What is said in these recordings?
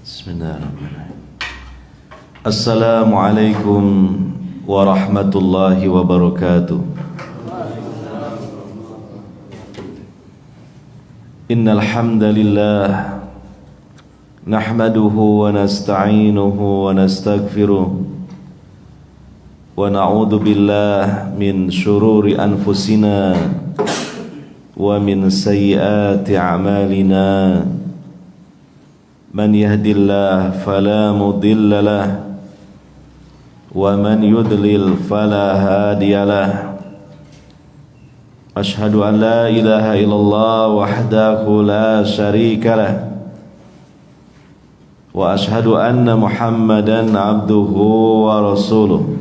Bismillahirrahmanirrahim. Assalamualaikum warahmatullahi wabarakatuh. Innal hamdalillah nahmaduhu wa nasta'inuhu wa nastaghfiruh wa na'udzu billahi min shururi anfusina wa min sayyiati a'malina. Man yahdillahu fala mudilla lahu wa man yudlil fala hadiya lahu. Ashhadu an la ilaha illallah wahdahu la syarika lahu wa ashhadu anna Muhammadan abduhu wa rasuluh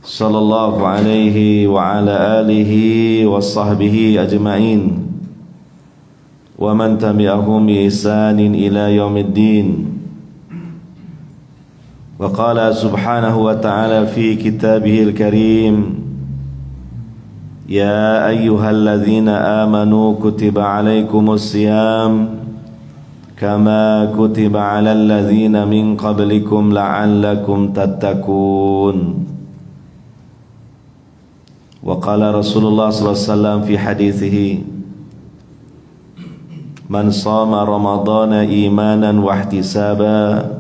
sallallahu alaihi wa ala alihi wa sahbihi ajma'in wa man tabi'ahum bi ihsanin ila yaumiddin. Wa qala subhanahu wa ta'ala fi kitabihil karim, ya ayyuhalladzina amanu kutiba alaikumus siyam kama kutiba alal ladzina min qablikum la'allakum tattaqun. Wa qala Rasulullah sallallahu alaihi wasallam fi hadithihi, man shama ramadhana imanan wa ihtisaba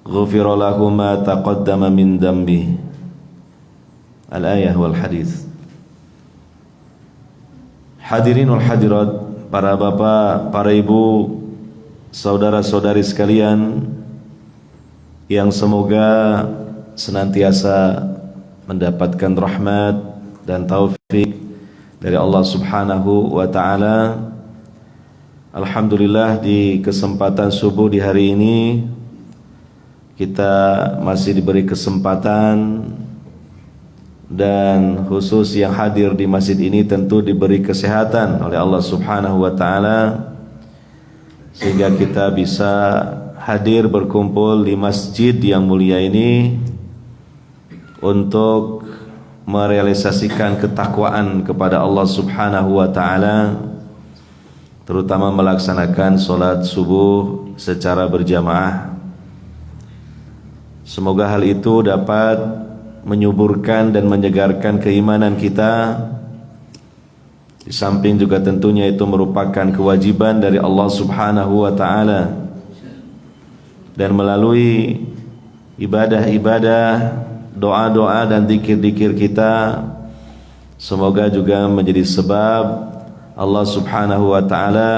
ghufira lahu ma taqaddama min dhanbi. Al-ayah wal hadis. Hadirin wal hadirat, para bapak, para ibu, saudara-saudari sekalian yang semoga senantiasa mendapatkan rahmat dan taufik dari Allah Subhanahu wa ta'ala. Alhamdulillah, di kesempatan subuh di hari ini kita masih diberi kesempatan, dan khusus yang hadir di masjid ini tentu diberi kesehatan oleh Allah Subhanahu wa ta'ala, sehingga kita bisa hadir berkumpul di masjid yang mulia ini untuk merealisasikan ketakwaan kepada Allah Subhanahu wa ta'ala, terutama melaksanakan sholat subuh secara berjamaah. Semoga hal itu dapat menyuburkan dan menyegarkan keimanan kita. Di samping juga tentunya itu merupakan kewajiban dari Allah Subhanahu wa ta'ala, dan melalui ibadah-ibadah, doa-doa dan zikir-zikir kita, semoga juga menjadi sebab Allah Subhanahu wa ta'ala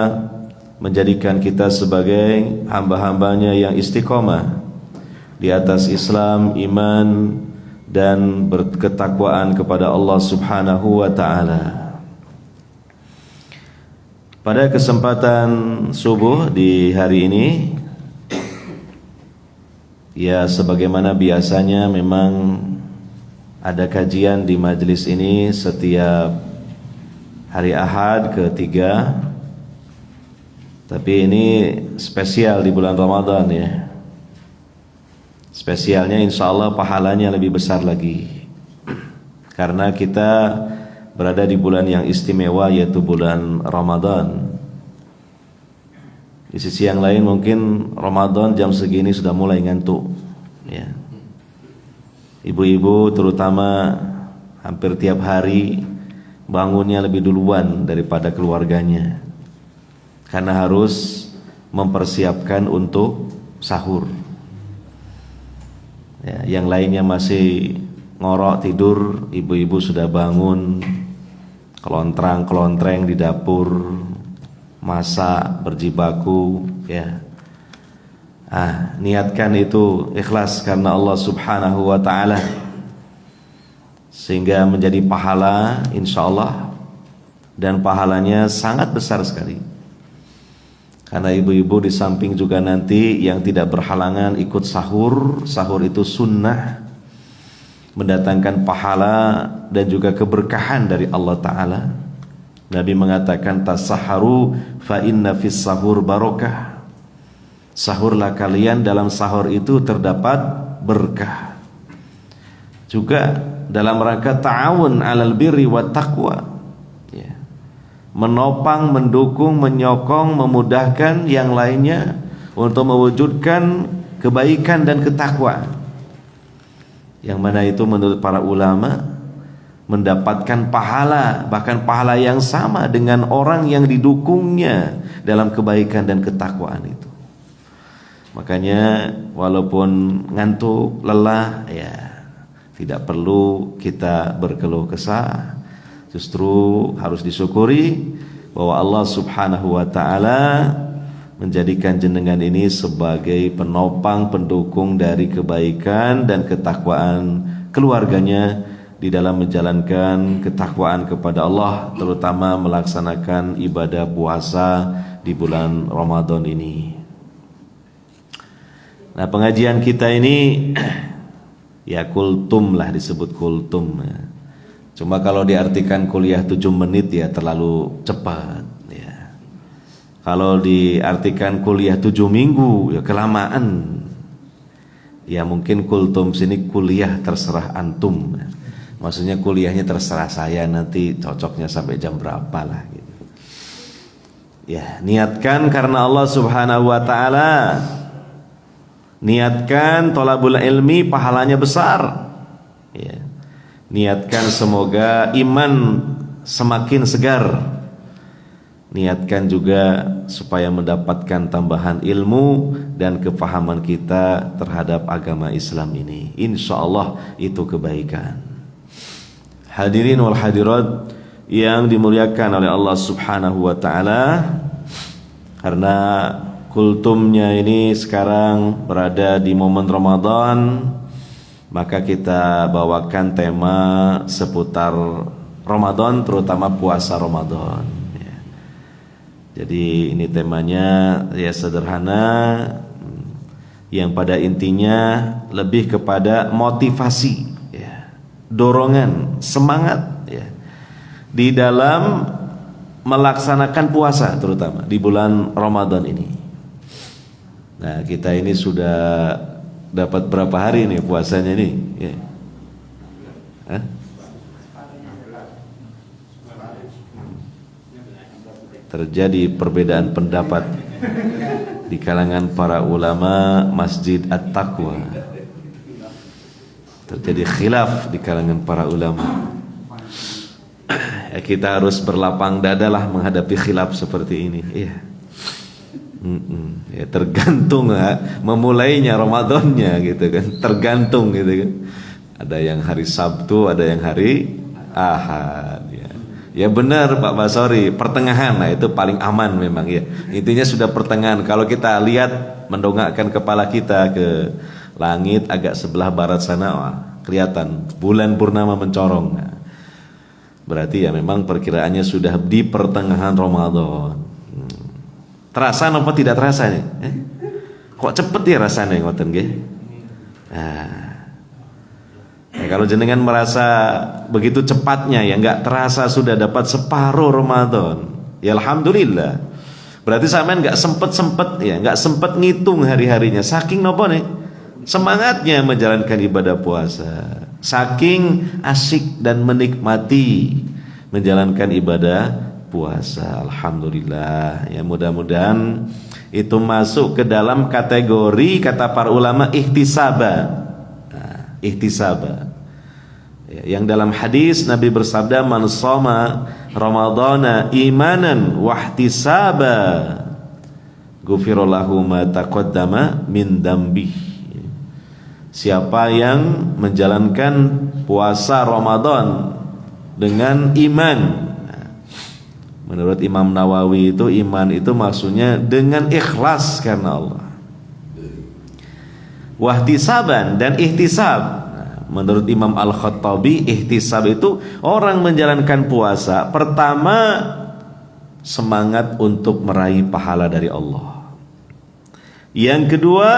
menjadikan kita sebagai hamba-hambanya yang istiqomah di atas Islam, iman, dan berketakwaan kepada Allah Subhanahu wa ta'ala. Pada kesempatan subuh di hari ini, ya sebagaimana biasanya memang ada kajian di majelis ini setiap hari Ahad ketiga, tapi ini spesial di bulan Ramadan ya. Spesialnya insya Allah pahalanya lebih besar lagi, karena kita berada di bulan yang istimewa, yaitu bulan Ramadan. Di sisi yang lain mungkin Ramadan jam segini sudah mulai ngantuk ya. Ibu-ibu terutama hampir tiap hari bangunnya lebih duluan daripada keluarganya, karena harus mempersiapkan untuk sahur ya. Yang lainnya masih ngorok tidur, ibu-ibu sudah bangun, kelontrang-kelontreng di dapur, masak, berjibaku ya. Niatkan itu ikhlas karena Allah Subhanahu wa ta'ala, sehingga menjadi pahala insyaallah, dan pahalanya sangat besar sekali. Karena ibu-ibu di samping juga nanti yang tidak berhalangan ikut sahur. Sahur itu sunnah, mendatangkan pahala dan juga keberkahan dari Allah Ta'ala. Nabi mengatakan tasaharu fa inna fis sahur barokah. Sahurlah kalian, dalam sahur itu terdapat berkah. Juga dalam rangka ta'awun 'alal birri wat taqwa, ya. Menopang, mendukung, menyokong, memudahkan yang lainnya untuk mewujudkan kebaikan dan ketakwaan. Yang mana itu menurut para ulama mendapatkan pahala, bahkan pahala yang sama dengan orang yang didukungnya dalam kebaikan dan ketakwaan itu. Makanya walaupun ngantuk, lelah, ya tidak perlu kita berkeluh kesah. Justru harus disyukuri bahwa Allah Subhanahu wa Ta'ala menjadikan jenengan ini sebagai penopang, pendukung dari kebaikan dan ketakwaan keluarganya di dalam menjalankan ketakwaan kepada Allah, terutama melaksanakan ibadah puasa di bulan Ramadan ini. Nah, pengajian kita ini ya kultum lah, disebut kultum. Cuma kalau diartikan kuliah 7 menit ya terlalu cepat ya. Kalau diartikan kuliah 7 minggu ya kelamaan. Ya mungkin kultum sini kuliah terserah antum. Maksudnya kuliahnya terserah saya, nanti cocoknya sampai jam berapa lah gitu. Ya, niatkan karena Allah Subhanahu wa Ta'ala. Niatkan thalabul ilmi, pahalanya besar ya. Niatkan semoga iman semakin segar. Niatkan juga supaya mendapatkan tambahan ilmu dan kefahaman kita terhadap agama Islam ini. InsyaAllah itu kebaikan. Hadirin wal hadirat yang dimuliakan oleh Allah Subhanahu wa Ta'ala, karena kultumnya ini sekarang berada di momen Ramadan, maka kita bawakan tema seputar Ramadan, terutama puasa Ramadan ya. Jadi ini temanya ya sederhana, yang pada intinya lebih kepada motivasi ya, dorongan, semangat ya, di dalam melaksanakan puasa terutama di bulan Ramadan ini. Nah, kita ini sudah dapat berapa hari nih puasanya nih? Ya. Hah? Terjadi perbedaan pendapat di kalangan para ulama Masjid At-Taqwa. Terjadi khilaf di kalangan para ulama. Ya, kita harus berlapang dada lah menghadapi khilaf seperti ini. Iya. Ya, tergantung memulainya Ramadannya gitu kan, tergantung gitu kan. Ada yang hari Sabtu, ada yang hari Ahad ya. Ya benar Pak Basori, pertengahan, nah itu paling aman memang ya. Intinya sudah pertengahan. Kalau kita lihat mendongakkan kepala kita ke langit agak sebelah barat sana, wah, kelihatan bulan purnama mencorong. Nah, berarti ya memang perkiraannya sudah di pertengahan Ramadan. Terasa apa tidak terasa nih? Kok cepet ya rasanya ngoten nggih? Nah, kalau jenengan merasa begitu cepatnya ya nggak terasa sudah dapat separuh Ramadan, ya alhamdulillah. Berarti sampean nggak sempet ya, nggak sempet ngitung hari-harinya. Saking nopo nih? Semangatnya menjalankan ibadah puasa, saking asik dan menikmati menjalankan ibadah puasa. Alhamdulillah ya, mudah-mudahan itu masuk ke dalam kategori kata para ulama ihtisaba. Nah, ihtisaba ya, yang dalam hadis Nabi bersabda man shoma ramadhana imanan wahtisaba ghufira lahu ma taqaddama min dambi. Siapa yang menjalankan puasa Ramadan dengan iman, menurut Imam Nawawi itu iman itu maksudnya dengan ikhlas karena Allah. Wahtisaban dan ihtisab. Menurut Imam Al-Khattabi ihtisab itu orang menjalankan puasa pertama semangat untuk meraih pahala dari Allah. Yang kedua,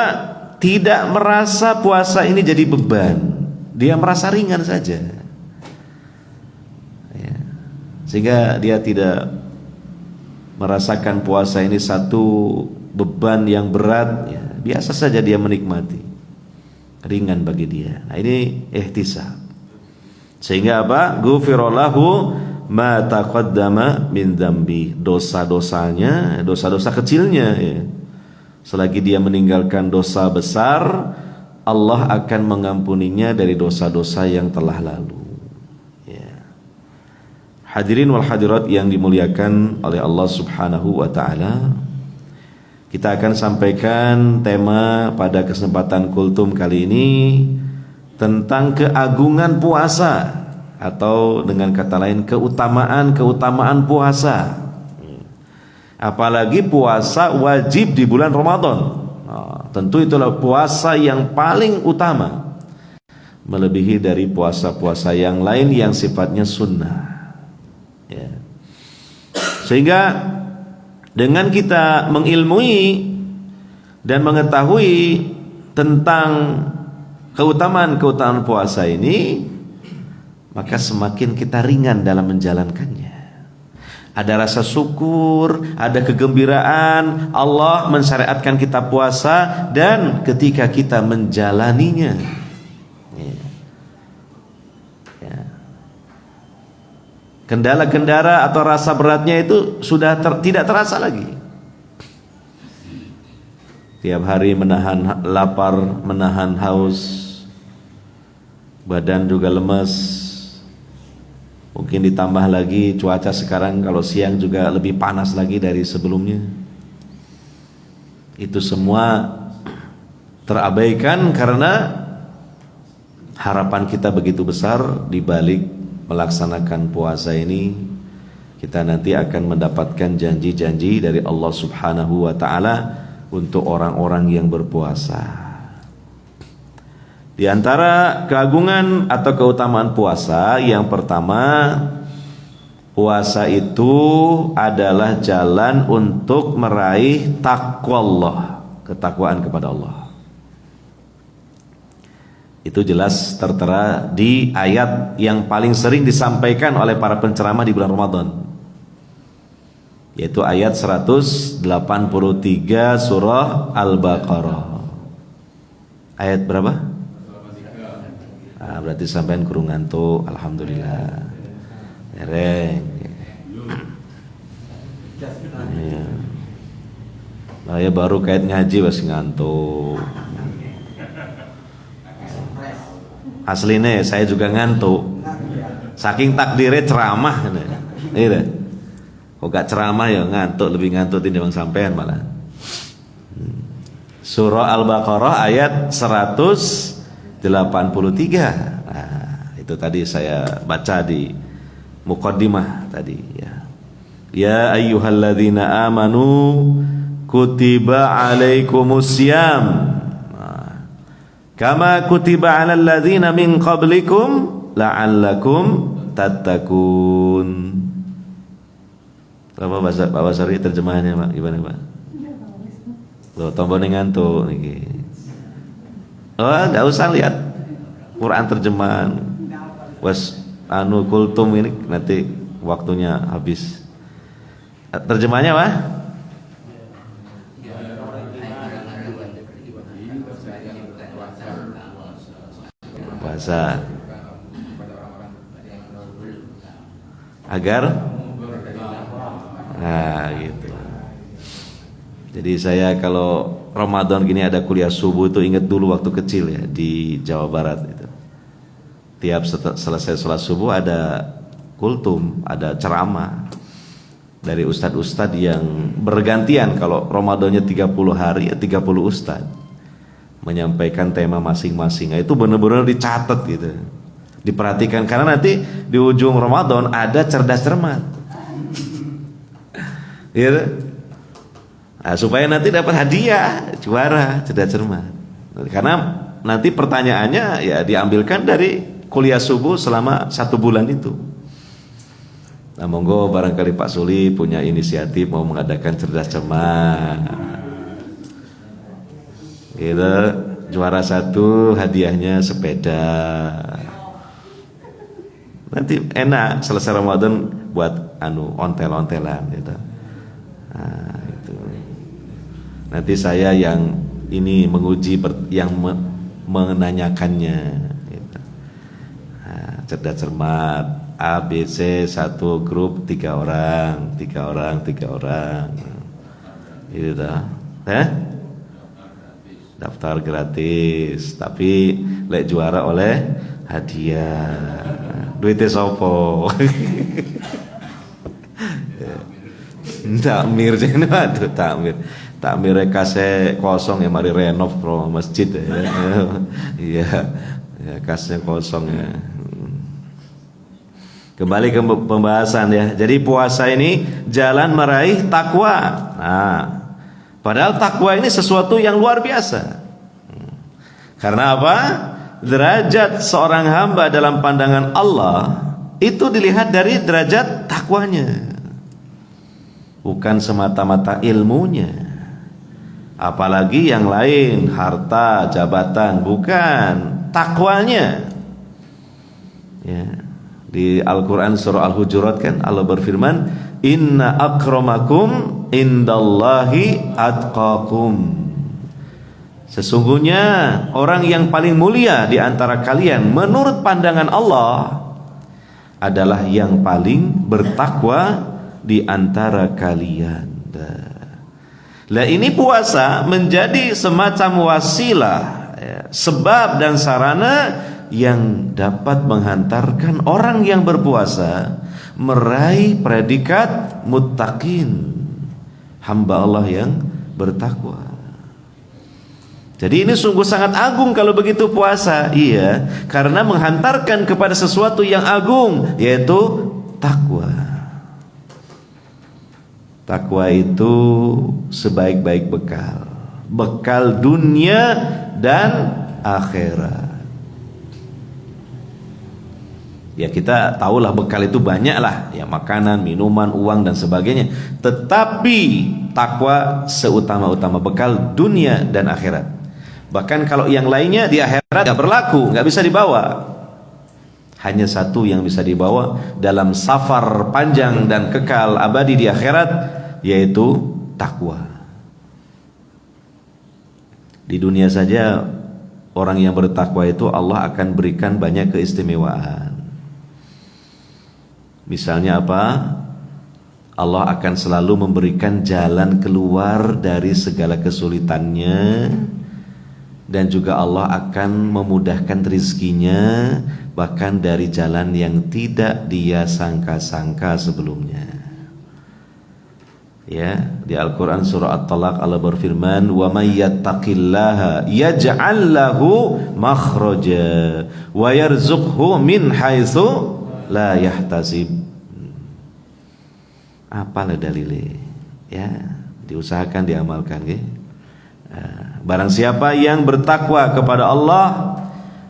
tidak merasa puasa ini jadi beban. Dia merasa ringan saja, ya. Sehingga dia tidak merasakan puasa ini satu beban yang berat, ya. Biasa saja dia menikmati, ringan bagi dia. Nah, ini ihtisab. Sehingga apa? Ghufira lahu ma taqaddama min dzambi. Dosa-dosanya, dosa-dosa kecilnya, ya. Selagi dia meninggalkan dosa besar, Allah akan mengampuninya dari dosa-dosa yang telah lalu, ya. Hadirin wal hadirat yang dimuliakan oleh Allah Subhanahu wa taala, kita akan sampaikan tema pada kesempatan kultum kali ini tentang keagungan puasa, atau dengan kata lain keutamaan puasa. Apalagi puasa wajib di bulan Ramadan. Tentu itulah puasa yang paling utama, melebihi dari puasa-puasa yang lain yang sifatnya sunnah, ya. Sehingga dengan kita mengilmui dan mengetahui tentang keutamaan puasa ini, maka semakin kita ringan dalam menjalankannya. Ada rasa syukur, ada kegembiraan. Allah mensyariatkan kita puasa, dan ketika kita menjalaninya, ya, kendala-kendala atau rasa beratnya itu sudah tidak terasa lagi. Tiap hari menahan lapar, menahan haus, badan juga lemas. Mungkin ditambah lagi cuaca sekarang kalau siang juga lebih panas lagi dari sebelumnya. Itu semua terabaikan karena harapan kita begitu besar di balik melaksanakan puasa ini. Kita nanti akan mendapatkan janji-janji dari Allah Subhanahu wa taala untuk orang-orang yang berpuasa. Di antara keagungan atau keutamaan puasa, yang pertama, puasa itu adalah jalan untuk meraih taqwallah, ketakwaan kepada Allah. Itu jelas tertera di ayat yang paling sering disampaikan oleh para penceramah di bulan Ramadan, yaitu ayat 183 surah Al-Baqarah. Ayat berapa? Berarti sampean kurang ngantuk. Alhamdulillah. Dereng. Ya. Saya baru kait ngaji masih ngantuk. Aslinya saya juga ngantuk. Saking takdirnya ceramah, gitu. Kok gak ceramah ya ngantuk, lebih ngantuk timbang sampean malah. Surah Al-Baqarah ayat 183. Nah, itu tadi saya baca di muqaddimah tadi, ya. Ya ayyuhalladzina amanu kutiba alaikumussyam kama kutiba alal ladzina min qablikum la'allakum tattaqun. Apa bahasa Pak Basari terjemahannya, Pak? Gimana, Pak? Loh, tombol ngantuk niki. Oh, enggak usah lihat Quran terjemahan. Was kultum ini nanti waktunya habis. Terjemahannya apa? Puasa agar gitu. Jadi saya kalau Ramadan gini ada kuliah subuh itu ingat dulu waktu kecil ya di Jawa Barat itu. Tiap selesai sholat subuh ada kultum, ada ceramah dari ustadz-ustadz yang bergantian. Kalau Ramadannya 30 hari ya 30 ustadz menyampaikan tema masing-masing. Itu benar-benar dicatat gitu, diperhatikan, karena nanti di ujung Ramadan ada cerdas cermat gitu. Nah, supaya nanti dapat hadiah juara cerdas cermat, karena nanti pertanyaannya ya diambilkan dari kuliah subuh selama 1 bulan itu. Nah, monggo barangkali Pak Suli punya inisiatif mau mengadakan cerdas cermat. Gitu, juara 1 hadiahnya sepeda. Nanti enak selesai Ramadan buat ontel-ontelan gitu. Nah, itu. Nanti saya yang ini menguji yang menanyakannya gitu. Nah, cerdas cermat A, B, C, 1 grup 3 orang gitu dah. Daftar gratis, tapi lek juara oleh hadiah. Duitnya sopo? Takmir jeneng aduh takmir kasnya kosong ya, mari renov pro masjid ya. Iya, ya kasnya kosong ya. Kembali ke pembahasan ya. Jadi puasa ini jalan meraih takwa. Nah, padahal takwa ini sesuatu yang luar biasa. Karena apa? Derajat seorang hamba dalam pandangan Allah itu dilihat dari derajat takwanya, bukan semata-mata ilmunya. Apalagi yang lain, harta, jabatan, bukan, takwanya. Ya. Di Al-Quran surah Al-Hujurat kan Allah berfirman, inna akramakum indallahi atqakum. Sesungguhnya orang yang paling mulia di antara kalian menurut pandangan Allah adalah yang paling bertakwa di antara kalian. Lah ini puasa menjadi semacam wasilah ya, sebab dan sarana yang dapat menghantarkan orang yang berpuasa meraih predikat muttaqin, hamba Allah yang bertakwa. Jadi ini sungguh sangat agung kalau begitu puasa. Iya, karena menghantarkan kepada sesuatu yang agung, yaitu takwa. Takwa itu sebaik-baik bekal dunia dan akhirat. Ya kita tahulah bekal itu banyak lah, ya makanan, minuman, uang dan sebagainya. Tetapi takwa seutama-utama bekal dunia dan akhirat. Bahkan kalau yang lainnya di akhirat nggak berlaku, nggak bisa dibawa. Hanya satu yang bisa dibawa dalam safar panjang dan kekal abadi di akhirat, yaitu takwa. Di dunia saja orang yang bertakwa itu Allah akan berikan banyak keistimewaan. Misalnya apa? Allah akan selalu memberikan jalan keluar dari segala kesulitannya, dan juga Allah akan memudahkan rizkinya bahkan dari jalan yang tidak dia sangka-sangka sebelumnya. Ya, di Al-Qur'an surah At-Talaq Allah berfirman, "Wa may yattaqillaha yaj'al lahu makhraja wa yarzuqhu min haitsu la yahtasib." Apalah dalile? Ya, diusahakan diamalkan nggih. Barang siapa yang bertakwa kepada Allah,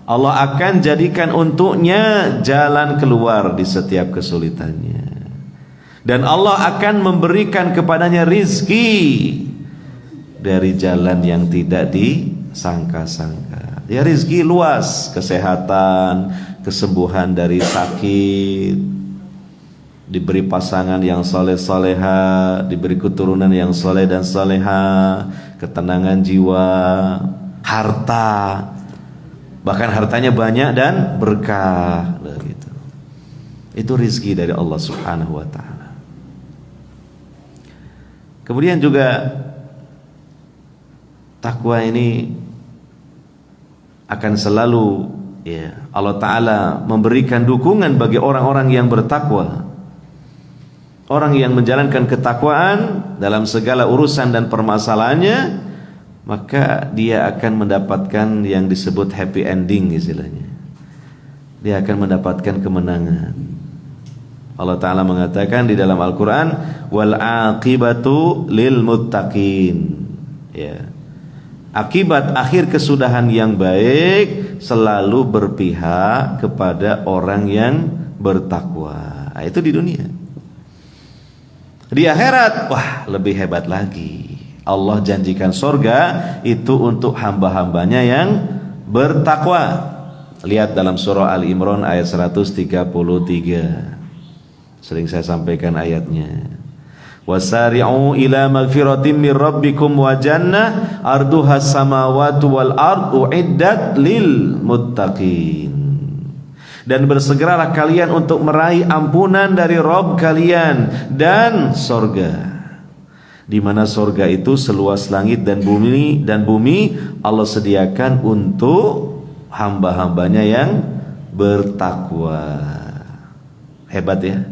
Allah akan jadikan untuknya jalan keluar di setiap kesulitannya, dan Allah akan memberikan kepadanya rizki dari jalan yang tidak disangka-sangka. Ya, rizki luas, kesehatan, kesembuhan dari sakit, diberi pasangan yang soleh-soleha, diberi keturunan yang soleh dan soleha, ketenangan jiwa, harta, bahkan hartanya banyak dan berkah, gitu. Itu rizki dari Allah Subhanahu wa ta'ala. Kemudian juga takwa ini akan selalu, ya, Allah Ta'ala memberikan dukungan bagi orang-orang yang bertakwa. Orang yang menjalankan ketakwaan dalam segala urusan dan permasalahannya, maka dia akan mendapatkan yang disebut happy ending istilahnya. Dia akan mendapatkan kemenangan. Allah Ta'ala mengatakan di dalam Al-Quran, wal aqibatu lil muttaqin. Ya. Akibat akhir kesudahan yang baik selalu berpihak kepada orang yang bertakwa. Itu di dunia. Di akhirat, wah lebih hebat lagi. Allah janjikan surga itu untuk hamba-hambanya yang bertakwa. Lihat dalam surah Al-Imran ayat 133. Sering saya sampaikan ayatnya. Wasari'u ila magfiratin min rabbikum wa jannah arduha samawati wal ardu uiddat lil muttaqin. Dan bersegeralah kalian untuk meraih ampunan dari Rabb kalian dan sorga, di mana sorga itu seluas langit dan bumi Allah sediakan untuk hamba-hambanya yang bertakwa. Hebat ya.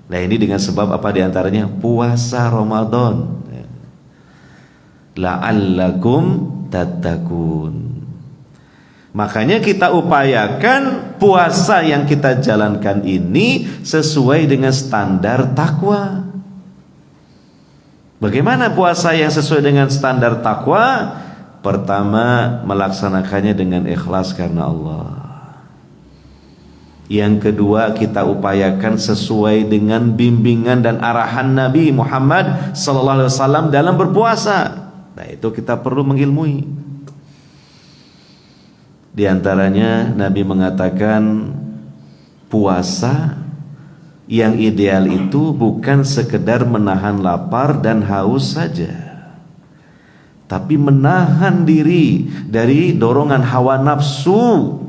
Nah ini dengan sebab apa diantaranya? Puasa Ramadan. La'allakum tattaqun. Makanya kita upayakan puasa yang kita jalankan ini sesuai dengan standar takwa. Bagaimana puasa yang sesuai dengan standar takwa? Pertama, melaksanakannya dengan ikhlas karena Allah. Yang kedua, kita upayakan sesuai dengan bimbingan dan arahan Nabi Muhammad SAW dalam berpuasa. Nah, itu kita perlu mengilmui. Di antaranya Nabi mengatakan puasa yang ideal itu bukan sekedar menahan lapar dan haus saja, tapi menahan diri dari dorongan hawa nafsu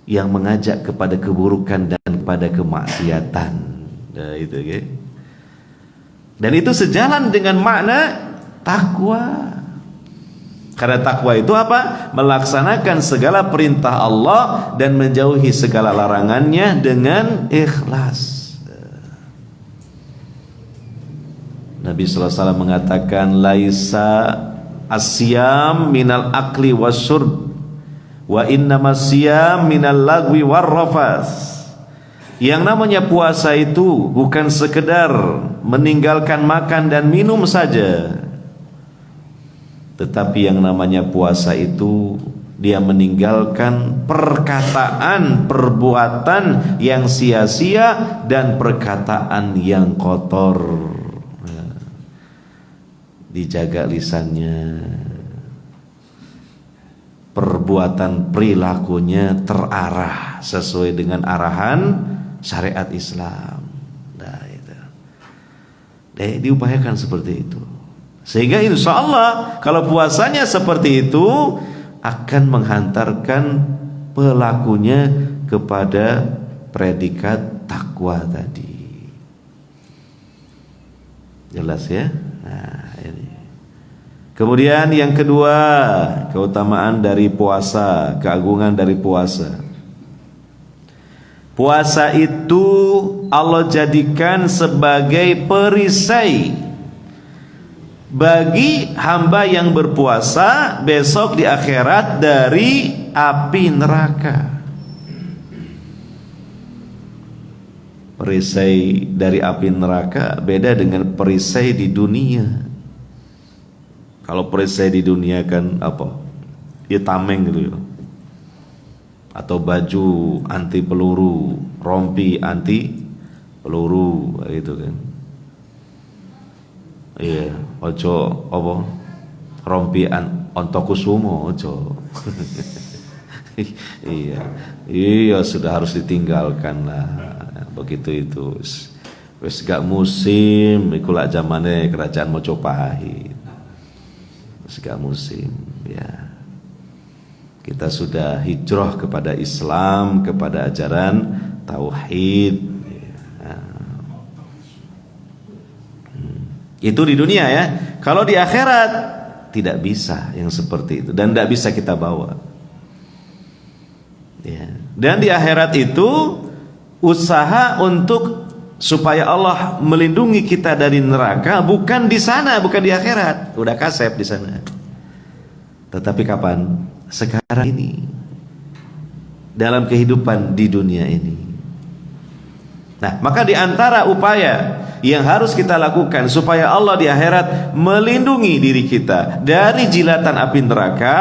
yang mengajak kepada keburukan dan kepada kemaksiatan. Nah, itu okay? Dan itu sejalan dengan makna takwa. Karena takwa itu apa? Melaksanakan segala perintah Allah dan menjauhi segala larangannya dengan ikhlas. Nabi sallallahu alaihi wasallam mengatakan laisa asyam minal akli wasyurb wa innamas siyam minal lagwi warrafas. Yang namanya puasa itu bukan sekedar meninggalkan makan dan minum saja, tetapi yang namanya puasa itu dia meninggalkan perkataan, perbuatan yang sia-sia dan perkataan yang kotor. Dijaga lisannya, perbuatan perilakunya terarah sesuai dengan arahan syariat Islam. Nah, itu. Diupayakan seperti itu. Sehingga insya Allah kalau puasanya seperti itu akan menghantarkan pelakunya kepada predikat takwa tadi. Jelas ya? Nah, ini. Kemudian yang kedua, keutamaan dari puasa, keagungan dari puasa. Puasa itu Allah jadikan sebagai perisai bagi hamba yang berpuasa besok di akhirat dari api neraka. Perisai dari api neraka beda dengan perisai di dunia. Kalau perisai di dunia kan apa? Ya tameng gitu ya. Atau baju anti peluru, rompi anti peluru gitu kan. Iya, ojo apa? Rompi ontokusumo ojo. Iya sudah harus ditinggalkan lah. Begitu itu. Wes gak musim, iku lak zamane kerajaan Mojopahit. Wes gak musim, ya. Kita sudah hijrah kepada Islam, kepada ajaran tauhid. Itu di dunia ya. Kalau di akhirat tidak bisa yang seperti itu dan tidak bisa kita bawa. Ya. Dan di akhirat itu usaha untuk supaya Allah melindungi kita dari neraka bukan di sana, bukan di akhirat. Udah kasep di sana. Tetapi kapan? Sekarang ini. Dalam kehidupan di dunia ini. Nah, maka di antara upaya yang harus kita lakukan supaya Allah di akhirat melindungi diri kita dari jilatan api neraka,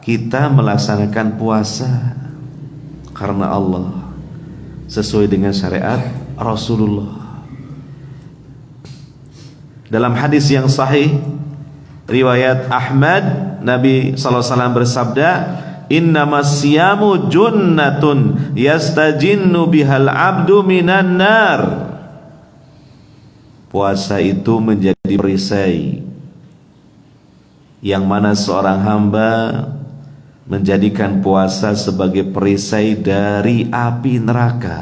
kita melaksanakan puasa karena Allah sesuai dengan syariat Rasulullah. Dalam hadis yang sahih riwayat Ahmad, Nabi SAW bersabda, innamas siyamu junnatun yastajinnu bihal abdu minan nar. Puasa itu menjadi perisai yang mana seorang hamba menjadikan puasa sebagai perisai dari api neraka.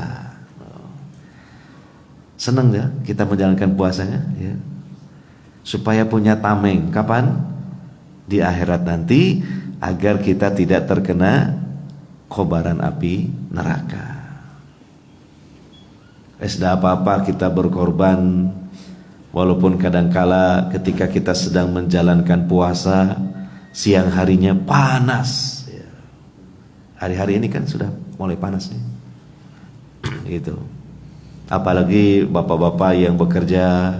Senang ya kita menjalankan puasanya ya. Supaya punya tameng kapan? Di akhirat nanti, agar kita tidak terkena kobaran api neraka. Tidak apa-apa kita berkorban, walaupun kadangkala ketika kita sedang menjalankan puasa siang harinya panas ya. Hari-hari ini kan sudah mulai panas nih gitu. Apalagi bapak-bapak yang bekerja,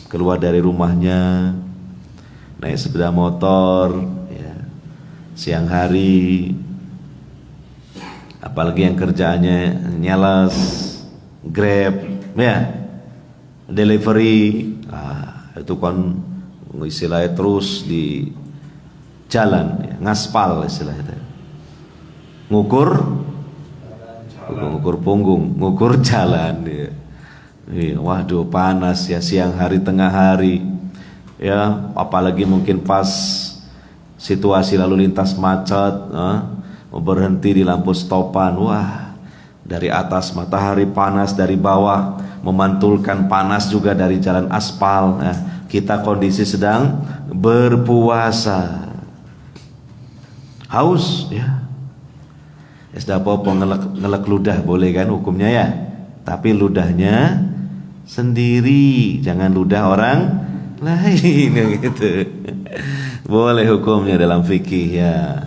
keluar dari rumahnya naik sepeda motor ya, siang hari, apalagi yang kerjaannya nyales, grab ya, delivery, itu kan istilahnya terus di jalan ya, ngaspal istilahnya, ngukur punggung, ngukur jalan ya. Waduh panas ya, siang hari, tengah hari ya, apalagi mungkin pas situasi lalu lintas macet, berhenti di lampu stopan, wah dari atas matahari panas, dari bawah memantulkan panas juga dari jalan aspal. Kita kondisi sedang berpuasa, haus ya, sudah apa ngelek ludah boleh kan hukumnya ya, tapi ludahnya sendiri, jangan ludah orang lain gitu. Boleh hukumnya dalam fikih ya.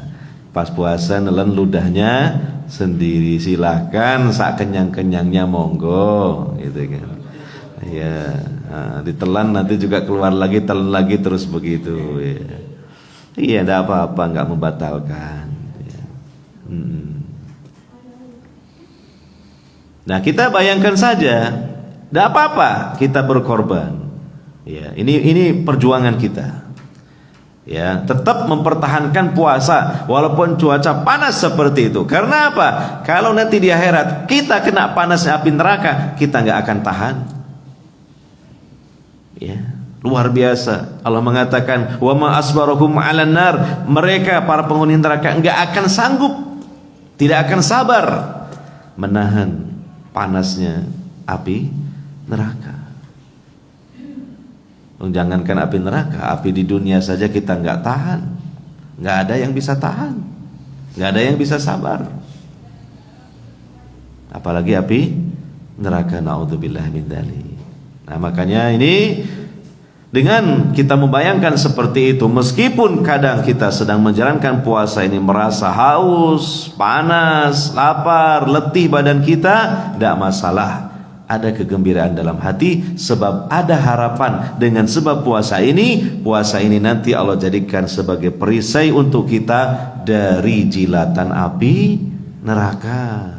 Pas puasa nelen ludahnya sendiri, silahkan sak kenyang-kenyangnya monggo gitu kan. Ya, ditelan nanti juga keluar lagi, telan lagi terus begitu ya. Iya, enggak apa-apa, enggak membatalkan ya. Nah, kita bayangkan saja, tidak apa-apa kita berkorban. Ya, ini perjuangan kita. Ya, tetap mempertahankan puasa walaupun cuaca panas seperti itu. Karena apa? Kalau nanti di akhirat kita kena panasnya api neraka, kita nggak akan tahan. Ya, luar biasa. Allah mengatakan, "Wa ma asbarahum 'alan nar." Mereka para penghuni neraka nggak akan sanggup, tidak akan sabar menahan panasnya api neraka. Jangankan api neraka, api di dunia saja kita nggak tahan, nggak ada yang bisa tahan, nggak ada yang bisa sabar, apalagi api neraka. Naudzubillah min dzalik. Nah makanya ini, dengan kita membayangkan seperti itu, meskipun kadang kita sedang menjalankan puasa ini merasa haus, panas, lapar, letih badan kita, tidak masalah. Ada kegembiraan dalam hati sebab ada harapan. Dengan sebab puasa ini nanti Allah jadikan sebagai perisai untuk kita dari jilatan api neraka.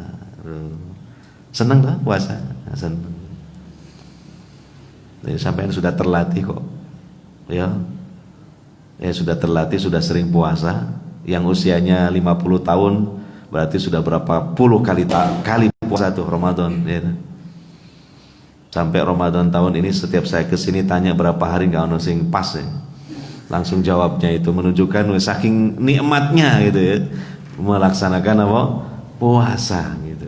Senang lah puasa, senang. Sampai sudah terlatih kok, ya sudah terlatih, sudah sering puasa. Yang usianya 50 tahun berarti sudah berapa puluh kali puasa tuh Ramadan ya. Sampai Ramadan tahun ini setiap saya kesini tanya berapa hari nggak ono sing pas ya, langsung jawabnya itu menunjukkan saking nikmatnya gitu ya melaksanakan apa puasa gitu.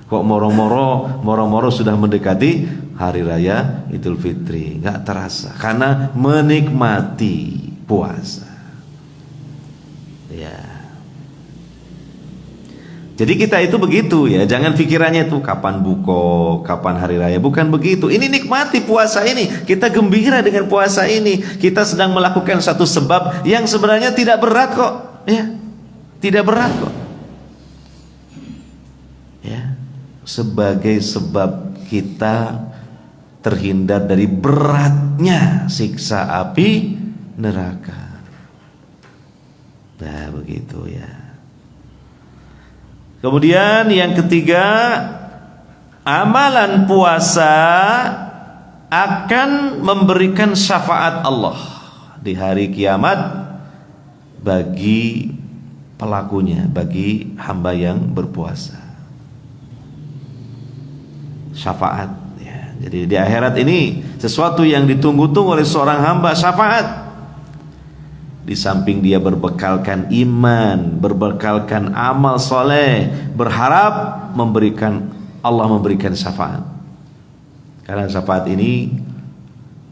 Kok moro-moro sudah mendekati hari raya Idul Fitri, nggak terasa karena menikmati puasa ya. Jadi kita itu begitu ya, jangan pikirannya itu kapan buko, kapan hari raya, bukan begitu. Ini nikmati puasa ini, kita gembira dengan puasa ini. Kita sedang melakukan satu sebab yang sebenarnya tidak berat kok, ya, tidak berat kok. Ya, sebagai sebab kita terhindar dari beratnya siksa api neraka. Nah, begitu ya. Kemudian yang ketiga, amalan puasa akan memberikan syafaat Allah di hari kiamat bagi pelakunya, bagi hamba yang berpuasa. Syafaat ya. Jadi di akhirat ini sesuatu yang ditunggu-tunggu oleh seorang hamba, syafaat. Di samping dia berbekalkan iman, berbekalkan amal soleh, berharap Allah memberikan syafaat. Karena syafaat ini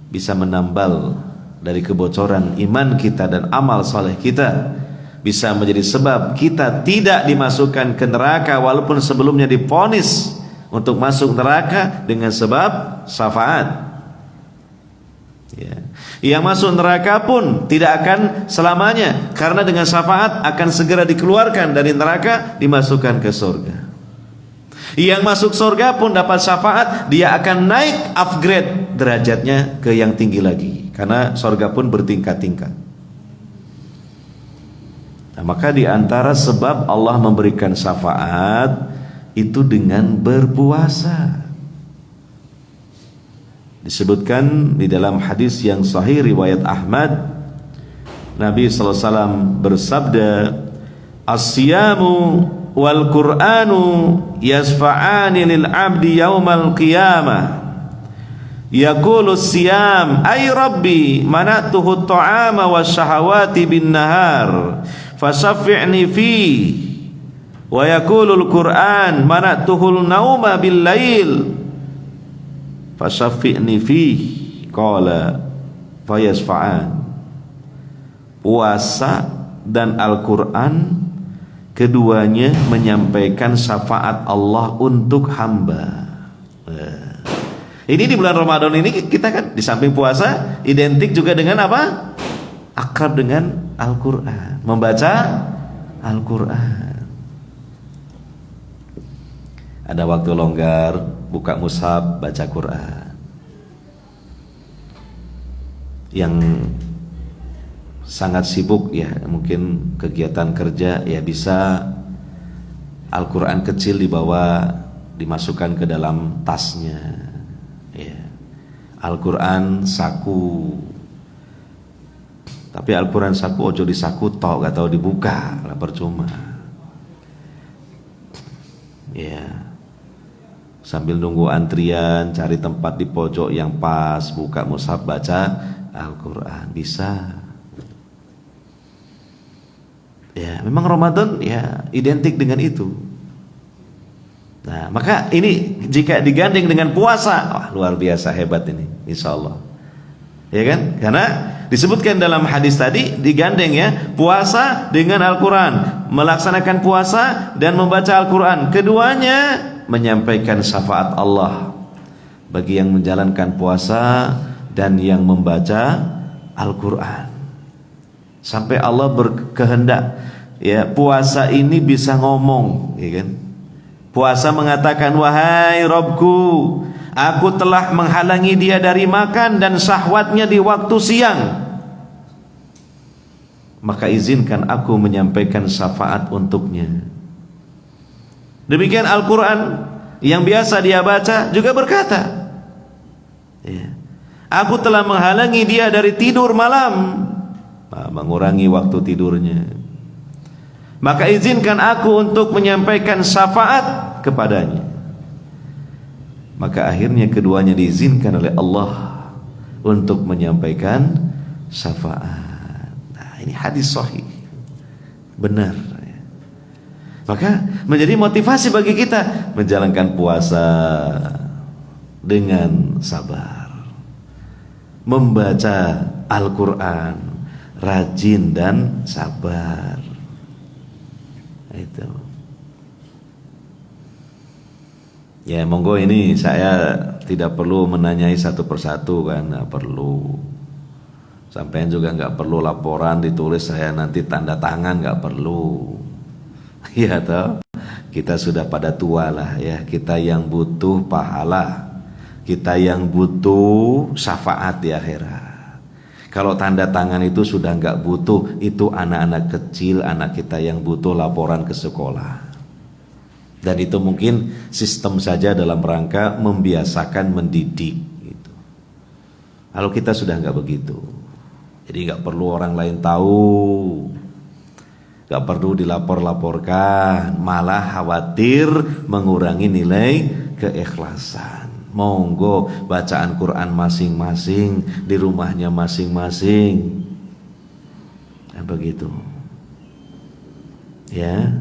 bisa menambal dari kebocoran iman kita dan amal soleh kita, bisa menjadi sebab kita tidak dimasukkan ke neraka walaupun sebelumnya divonis untuk masuk neraka dengan sebab syafaat. Ya. Yang masuk neraka pun tidak akan selamanya, karena dengan syafaat akan segera dikeluarkan dari neraka, dimasukkan ke surga. Yang masuk surga pun dapat syafaat, dia akan naik upgrade derajatnya ke yang tinggi lagi, karena surga pun bertingkat-tingkat. Nah, maka di antara sebab Allah memberikan syafaat itu dengan berpuasa. Disebutkan di dalam hadis yang sahih riwayat Ahmad, Nabi SAW bersabda, "As-siyamu wal Qur'anu yasfa'ani lil 'abdi yaumal qiyamah. Yaqulu as-siyam, ay rabbi, mana'tuhu at-ta'ama wasyahawati bin nahar, fasaffi'ni fi. Wa yaqulu al-Qur'an, mana'tuhu an-nauma bil lail, fasaffi'ni fih." Qala fayasfa'an. Puasa dan Al-Quran, keduanya menyampaikan syafaat Allah untuk hamba. Ini di bulan Ramadan ini kita kan di samping puasa identik juga dengan apa? Akrab dengan Al-Quran, membaca Al-Quran. Ada waktu longgar, buka mushaf, baca Quran. Yang sangat sibuk ya, mungkin kegiatan kerja, ya bisa Al-Quran kecil dibawa, dimasukkan ke dalam tasnya ya. Al-Quran saku, tapi Al-Quran saku ojo disaku tok, gak tahu dibuka lah, percuma ya. Sambil nunggu antrian, cari tempat di pojok yang pas, buka mushaf, baca Al-Quran, bisa. Ya, memang Ramadan ya identik dengan itu. Nah, maka ini jika digandeng dengan puasa, wah, luar biasa hebat ini, insya Allah. Ya kan? Karena disebutkan dalam hadis tadi, digandeng ya, puasa dengan Al-Quran, melaksanakan puasa dan membaca Al-Quran, keduanya menyampaikan syafaat Allah bagi yang menjalankan puasa dan yang membaca Al-Quran. Sampai Allah berkehendak ya, puasa ini bisa ngomong ya kan? Puasa mengatakan, "Wahai Robku, aku telah menghalangi dia dari makan dan syahwatnya di waktu siang, maka izinkan aku menyampaikan syafaat untuknya." Demikian Al-Quran yang biasa dia baca juga berkata ya, "Aku telah menghalangi dia dari tidur malam," mengurangi waktu tidurnya, "maka izinkan aku untuk menyampaikan syafaat kepadanya." Maka akhirnya keduanya diizinkan oleh Allah untuk menyampaikan syafaat. Nah, ini hadis sahih, benar. Maka menjadi motivasi bagi kita menjalankan puasa dengan sabar, membaca Al-Quran rajin dan sabar. Itu. Ya, monggo, ini saya tidak perlu menanyai satu persatu kan, nggak perlu. Sampean juga nggak perlu laporan ditulis, saya nanti tanda tangan, nggak perlu. Ya toh, kita sudah pada tua lah ya, kita yang butuh pahala, kita yang butuh syafaat di akhirat. Kalau tanda tangan itu sudah nggak butuh, itu anak-anak kecil, anak kita yang butuh laporan ke sekolah. Dan itu mungkin sistem saja dalam rangka membiasakan mendidik gitu. Kalau kita sudah nggak begitu, jadi nggak perlu orang lain tahu, nggak perlu dilapor-laporkan, malah khawatir mengurangi nilai keikhlasan. Monggo bacaan Quran masing-masing di rumahnya masing-masing, nah, begitu ya.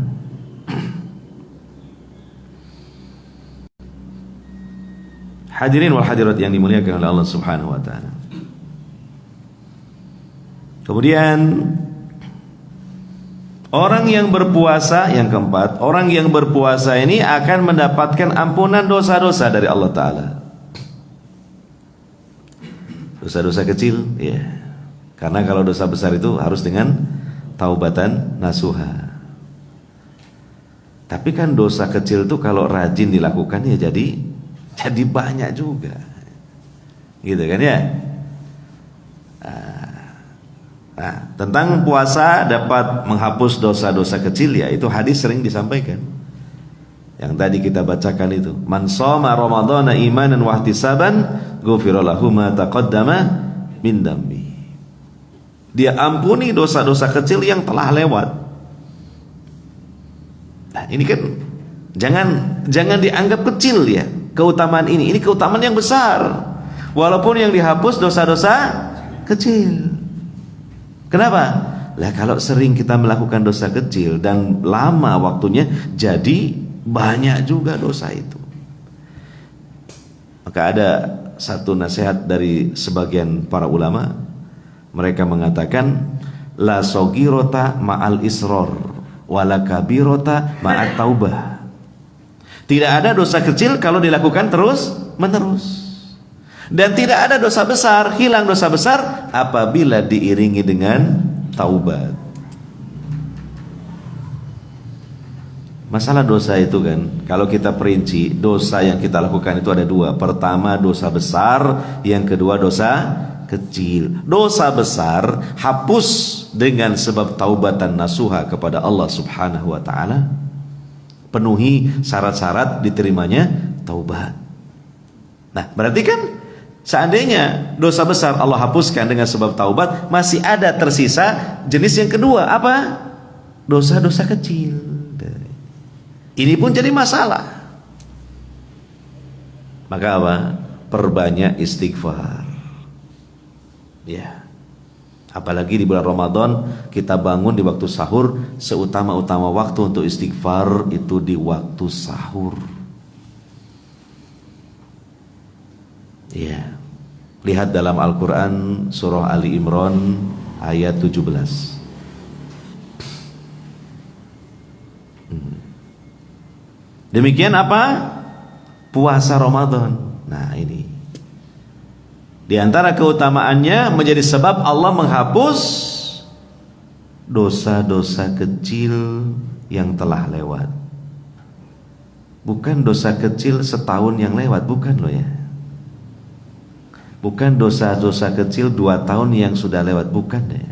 Hadirin wal hadirat yang dimuliakan oleh Allah Subhanahu wa taala. Kemudian orang yang berpuasa, yang keempat, orang yang berpuasa ini akan mendapatkan ampunan dosa-dosa dari Allah taala. Dosa-dosa kecil, ya. Karena kalau dosa besar itu harus dengan taubatan nasuha. Tapi kan dosa kecil itu kalau rajin dilakukan ya jadi banyak juga, gitu kan ya. Nah, tentang puasa dapat menghapus dosa-dosa kecil, ya itu hadis sering disampaikan. Yang tadi kita bacakan itu, man shoma ramadhana imanan wa ihtisaban ghufira lahu ma taqaddama min dambi. Dia ampuni dosa-dosa kecil yang telah lewat. Nah, ini kan jangan dianggap kecil ya. Keutamaan ini keutamaan yang besar. Walaupun yang dihapus dosa-dosa kecil. Kenapa? Lah kalau sering kita melakukan dosa kecil dan lama waktunya, jadi banyak juga dosa itu. Maka ada satu nasihat dari sebagian para ulama. Mereka mengatakan la sogirota ma'al isror wala kabirota ma'at taubah. Tidak ada dosa kecil kalau dilakukan terus menerus. Dan tidak ada dosa besar, hilang dosa besar apabila diiringi dengan taubat. Masalah dosa itu kan, kalau kita perinci, dosa yang kita lakukan itu ada dua. Pertama dosa besar, yang kedua dosa kecil. Dosa besar hapus dengan sebab taubatan nasuha kepada Allah Subhanahu wa taala. Penuhi syarat-syarat diterimanya taubat. Nah, berarti kan seandainya dosa besar Allah hapuskan dengan sebab taubat, masih ada tersisa jenis yang kedua, apa? Dosa-dosa kecil. Ini pun jadi masalah. Maka apa? Perbanyak istighfar. Ya. Apalagi di bulan Ramadan kita bangun di waktu sahur, seutama-utama waktu untuk istighfar itu di waktu sahur. Ya. Lihat dalam Al-Qur'an surah Ali Imran ayat 17. Demikian apa? Puasa Ramadan. Nah, ini di antara keutamaannya menjadi sebab Allah menghapus dosa-dosa kecil yang telah lewat. Bukan dosa kecil setahun yang lewat, bukan loh ya. Bukan dosa-dosa kecil 2 tahun yang sudah lewat, bukan ya.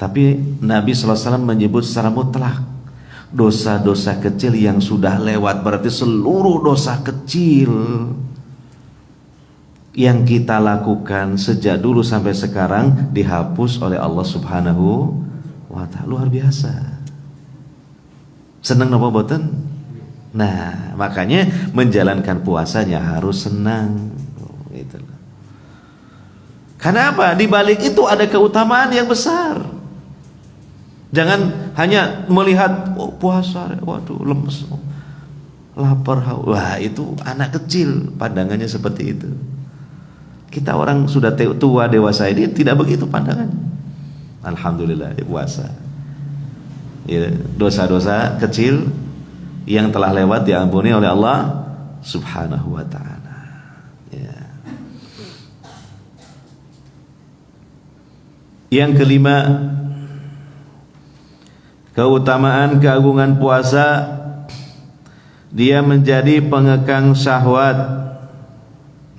Tapi Nabi SAW menyebut secara mutlak dosa-dosa kecil yang sudah lewat, berarti seluruh dosa kecil yang kita lakukan sejak dulu sampai sekarang dihapus oleh Allah Subhanahu wa ta'ala. Luar biasa. Senang napa boten? Nah, makanya menjalankan puasanya harus senang. Gitu. Karena apa? Di balik itu ada keutamaan yang besar. Jangan hanya melihat puasa, waduh lemes, lapar, wah itu anak kecil pandangannya seperti itu. Kita orang sudah tua dewasa ini tidak begitu pandangannya. Alhamdulillah puasa. Ya, dosa-dosa kecil yang telah lewat diampuni oleh Allah Subhanahu wa ta'ala. Ya. Yang kelima, keutamaan keagungan puasa, dia menjadi pengekang syahwat.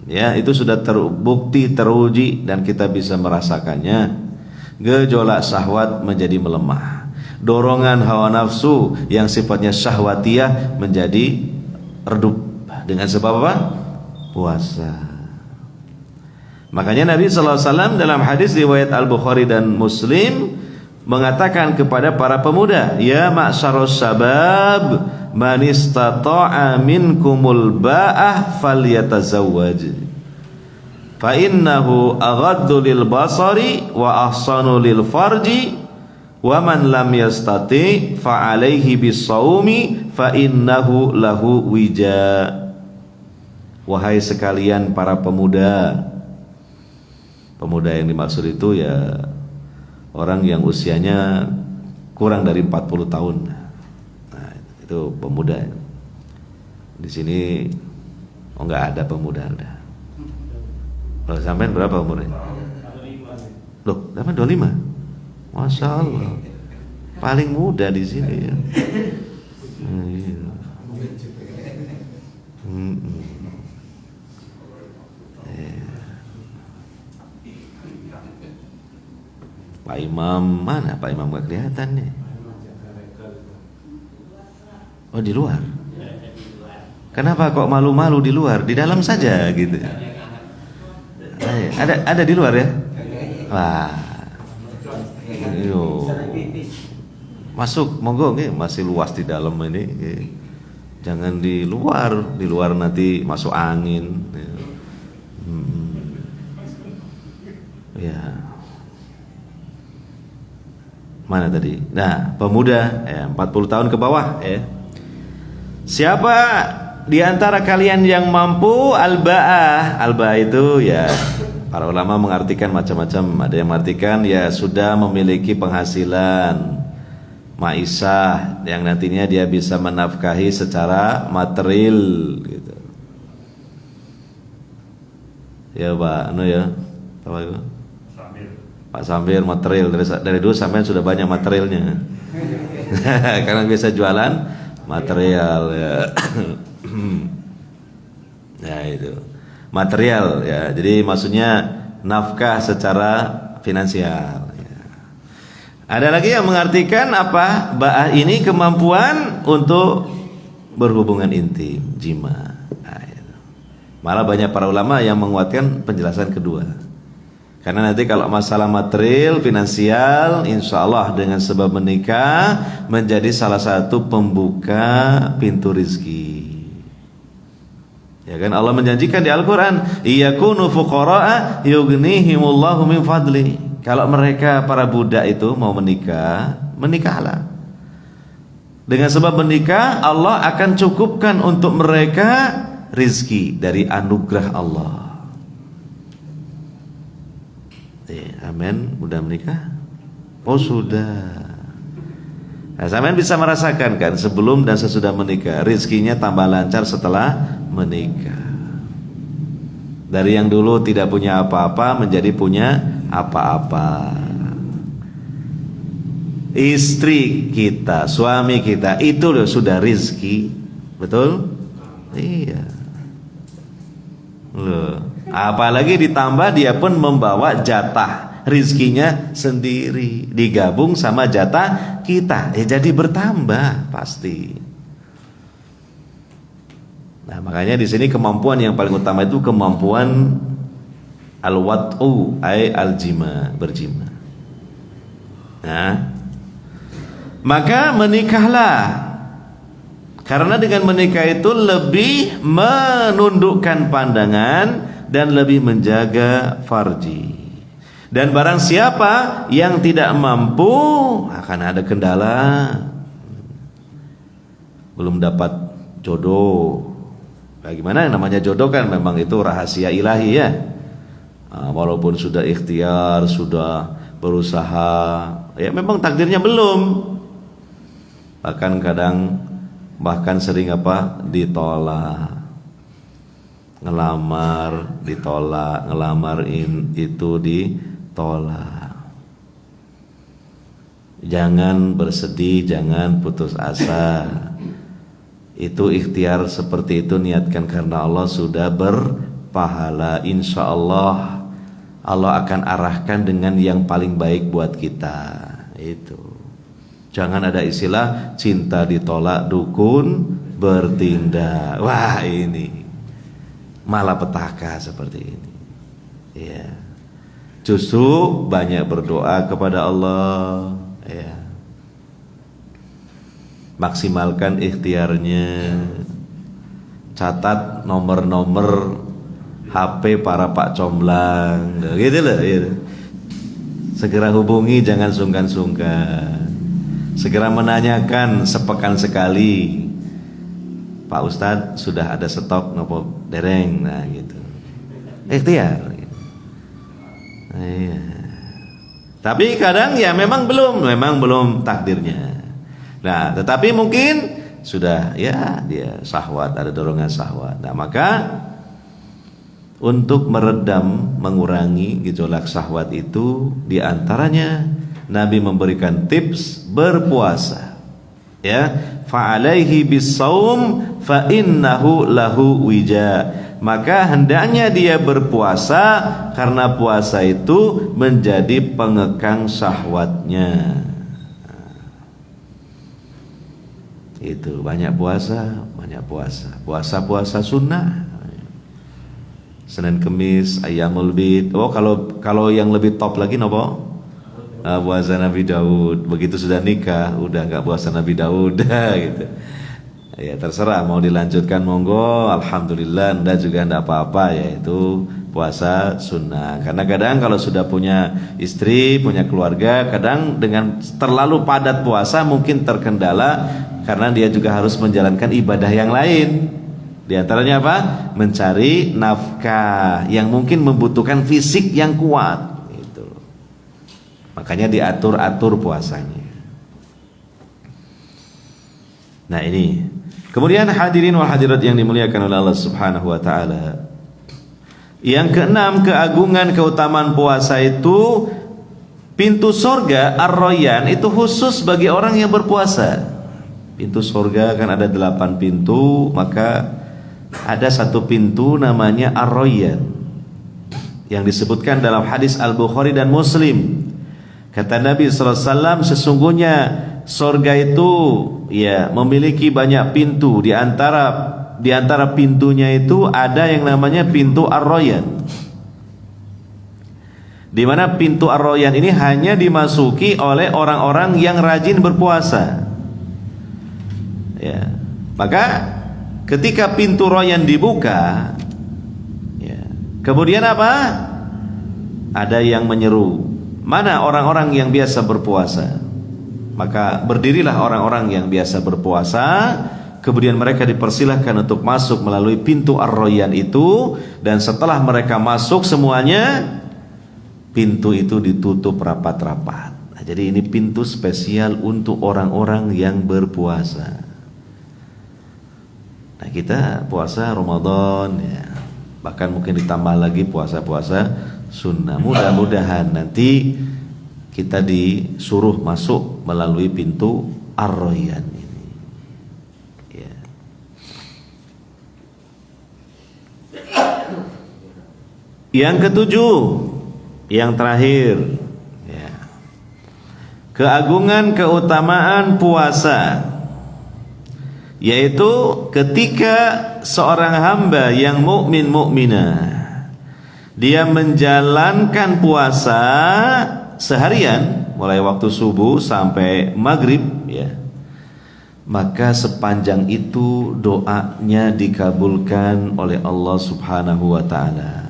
Ya, itu sudah terbukti, teruji dan kita bisa merasakannya. Gejolak syahwat menjadi melemah. Dorongan hawa nafsu yang sifatnya syahwatiyah menjadi redup dengan sebab apa? Puasa. Makanya Nabi sallallahu alaihi wasallam dalam hadis riwayat Al-Bukhari dan Muslim mengatakan kepada para pemuda, ya ma'syarus sabab, man istata'a minkumul ba'ah falyatazawwaj, fa innahu aghaddu lil basari wa ahsanu lil farji, wa man lam yastati fa alaihi bis-shaumi fa innahu lahu wija. Wahai sekalian para pemuda, pemuda yang dimaksud itu ya orang yang usianya kurang dari 40 tahun. Nah, itu pemuda. Di sini enggak ada pemuda udah. Kalau sampean berapa umurnya? Loh, sampean 25. Masya Allah. Paling muda di sini ya. Pak Imam mana? Pak Imam gak kelihatan nih. Oh, di luar. Kenapa kok malu-malu di luar? Di dalam saja gitu. Ada di luar ya? Wah. Yo. Masuk, monggo nggih, masih luas di dalam ini. Jangan di luar nanti masuk angin. Ya. Mana tadi? Nah, pemuda ya, 40 tahun ke bawah ya. Siapa di antara kalian yang mampu al-ba'ah? Al-ba'ah itu ya para ulama mengartikan macam-macam. Ada yang mengartikan ya sudah memiliki penghasilan maisah yang nantinya dia bisa menafkahi secara material gitu. Ya Pak, ya. Apa itu? Pak Samir material dari dulu sampai sudah banyak materialnya. Karena biasa jualan material ya. Ya itu. Material ya. Jadi maksudnya nafkah secara finansial ya. Ada lagi yang mengartikan apa? Ba'ah ini kemampuan untuk berhubungan intim, jima. Nah, itu. Malah banyak para ulama yang menguatkan penjelasan kedua. Karena nanti kalau masalah material, finansial, insya Allah dengan sebab menikah menjadi salah satu pembuka pintu rizki. Ya kan Allah menjanjikan di Al-Quran, iyakunu fuqara'a yughnihimullahu min fadli. Kalau mereka para budak itu mau menikah, menikahlah. Dengan sebab menikah Allah akan cukupkan untuk mereka rizki dari anugerah Allah. Amin, udah menikah? Oh sudah. Nah, sampean bisa merasakan kan sebelum dan sesudah menikah, rezekinya tambah lancar setelah menikah. Dari yang dulu tidak punya apa-apa menjadi punya apa-apa. Istri kita, suami kita itu sudah rezeki, betul? Iya. Loh, apalagi ditambah dia pun membawa jatah rizkinya sendiri digabung sama jatah kita, jadi bertambah pasti. Nah makanya di sini kemampuan yang paling utama itu kemampuan al-wat'u ay al-jima, berjima. Nah maka menikahlah, karena dengan menikah itu lebih menundukkan pandangan dan lebih menjaga farji. Dan barang siapa yang tidak mampu, akan ada kendala, belum dapat jodoh. Bagaimana yang namanya jodoh kan memang itu rahasia ilahi ya. Walaupun sudah ikhtiar, sudah berusaha, ya memang takdirnya belum. Bahkan sering ditolak. Ngelamar ditolak, itu ditolak. Jangan bersedih, jangan putus asa. Itu ikhtiar seperti itu niatkan karena Allah sudah berpahala. Insya Allah Allah akan arahkan dengan yang paling baik buat kita. Itu. Jangan ada istilah cinta ditolak dukun bertindak. Wah ini malapetaka seperti ini. Ya. Justru banyak berdoa kepada Allah, ya. Maksimalkan ikhtiarnya. Catat nomor-nomor HP para Pak Comblang, gitu loh, gitu. Segera hubungi, jangan sungkan-sungkan. Segera menanyakan sepekan sekali, Pak Ustadz sudah ada stok nopo dereng, nah gitu. Ikhtiar. Iya. Tapi kadang ya memang belum takdirnya. Nah, tetapi mungkin sudah ya dia syahwat, ada dorongan syahwat. Nah, maka untuk meredam, mengurangi gejolak syahwat itu diantaranya Nabi memberikan tips berpuasa. Ya, fa'alaihi bis-shaum fa innahu lahu wija. Maka hendaknya dia berpuasa karena puasa itu menjadi pengekang syahwatnya. Itu banyak puasa. Puasa sunnah. Senin Kemis, Ayyamul Bid. Oh, kalau yang lebih top lagi nopo? Puasa Nabi Daud. Begitu sudah nikah, udah enggak puasa Nabi Daud gitu. Ya terserah mau dilanjutkan monggo, alhamdulillah. Anda juga enggak apa-apa, yaitu puasa sunnah. Karena kadang kalau sudah punya istri, punya keluarga, kadang dengan terlalu padat puasa mungkin terkendala karena dia juga harus menjalankan ibadah yang lain. Di antaranya apa? Mencari nafkah yang mungkin membutuhkan fisik yang kuat. Gitu. Makanya diatur-atur puasanya. Nah ini. Kemudian hadirin wal hadirat yang dimuliakan oleh Allah Subhanahu wa taala. Yang keenam, keagungan keutamaan puasa itu, pintu surga Ar-Rayyan itu khusus bagi orang yang berpuasa. Pintu surga kan ada 8 pintu, maka ada satu pintu namanya Ar-Rayyan yang disebutkan dalam hadis Al-Bukhari dan Muslim. Kata Nabi sallallahu alaihi wasallam, sesungguhnya surga itu ya memiliki banyak pintu. Di antara pintunya itu ada yang namanya pintu Ar-Rayyan. Di mana pintu Ar-Rayyan ini hanya dimasuki oleh orang-orang yang rajin berpuasa. Ya. Maka ketika pintu Rayyan dibuka, ya, kemudian apa? Ada yang menyeru, mana orang-orang yang biasa berpuasa? Maka berdirilah orang-orang yang biasa berpuasa. Kemudian mereka dipersilahkan untuk masuk melalui pintu Ar-Rayyan itu. Dan setelah mereka masuk semuanya, pintu itu ditutup rapat-rapat. Nah, jadi ini pintu spesial untuk orang-orang yang berpuasa. Nah, kita puasa Ramadan ya, bahkan mungkin ditambah lagi puasa-puasa sunnah. Mudah-mudahan nanti kita disuruh masuk melalui pintu Ar-Rayyan ini. Ya. Yang ketujuh, yang terakhir, ya. Keagungan keutamaan puasa, yaitu ketika seorang hamba yang mukminah dia menjalankan puasa seharian mulai waktu subuh sampai maghrib, ya, maka sepanjang itu doanya dikabulkan oleh Allah Subhanahu wa taala.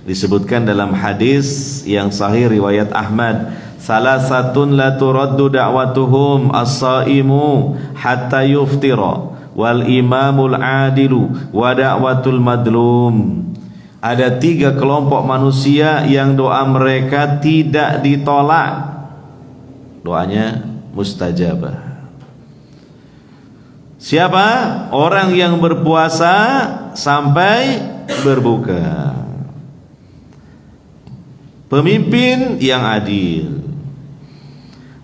Disebutkan dalam hadis yang sahih riwayat Ahmad, salasatun la turaddu da'watuhum as-saimu hatta yuftira wal imamul adilu wa da'watul madlum. Ada 3 kelompok manusia yang doa mereka tidak ditolak, doanya mustajabah. Siapa? Orang yang berpuasa sampai berbuka, pemimpin yang adil,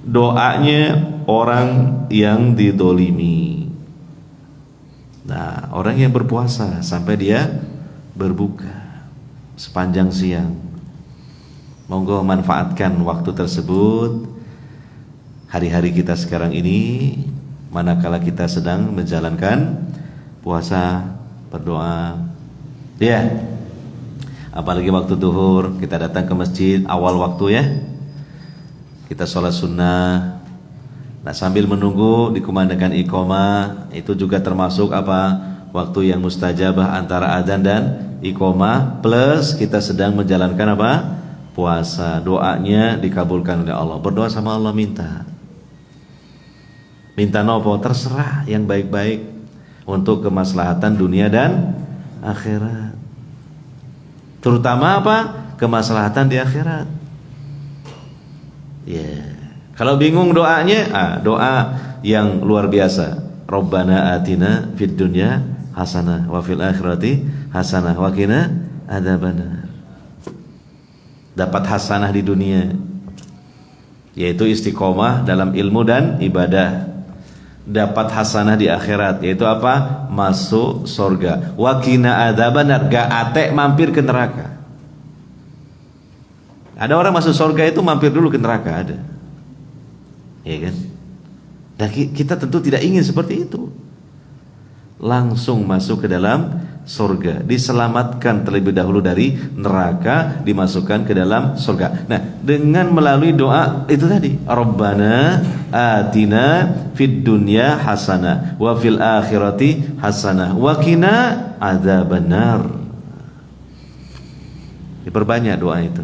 doanya orang yang didolimi. Nah, orang yang berpuasa sampai dia berbuka sepanjang siang, monggo manfaatkan waktu tersebut. Hari-hari kita sekarang ini, manakala kita sedang menjalankan puasa, berdoa, ya, Apalagi waktu duhur, kita datang ke masjid awal waktu ya. Kita sholat sunnah. Nah, sambil menunggu dikumandangkan iqamah, itu juga termasuk apa? Waktu yang mustajabah antara adzan dan iqamah, plus kita sedang menjalankan apa? Puasa. Doanya dikabulkan oleh Allah. Berdoa sama Allah, minta nopo, terserah yang baik-baik untuk kemaslahatan dunia dan akhirat. Terutama apa? Kemaslahatan di akhirat. Kalau bingung doanya, doa yang luar biasa. Rabbana atina fid dunya hasanah wa fil akhirati hasanah wa qina adzabannar. Dapat hasanah di dunia, yaitu istiqomah dalam ilmu dan ibadah. Dapat hasanah di akhirat, yaitu apa? Masuk surga. Wa qina adzabannar, gak atek mampir ke neraka. Ada orang masuk surga itu mampir dulu ke neraka, ada. Ya kan? Dan kita tentu tidak ingin seperti itu. Langsung masuk ke dalam surga, diselamatkan terlebih dahulu dari neraka, dimasukkan ke dalam surga. Nah, dengan melalui doa itu tadi, Rabbana atina fid dunya hasanah wa fil akhirati hasanah wa qina adzabannar. Diperbanyak doa itu.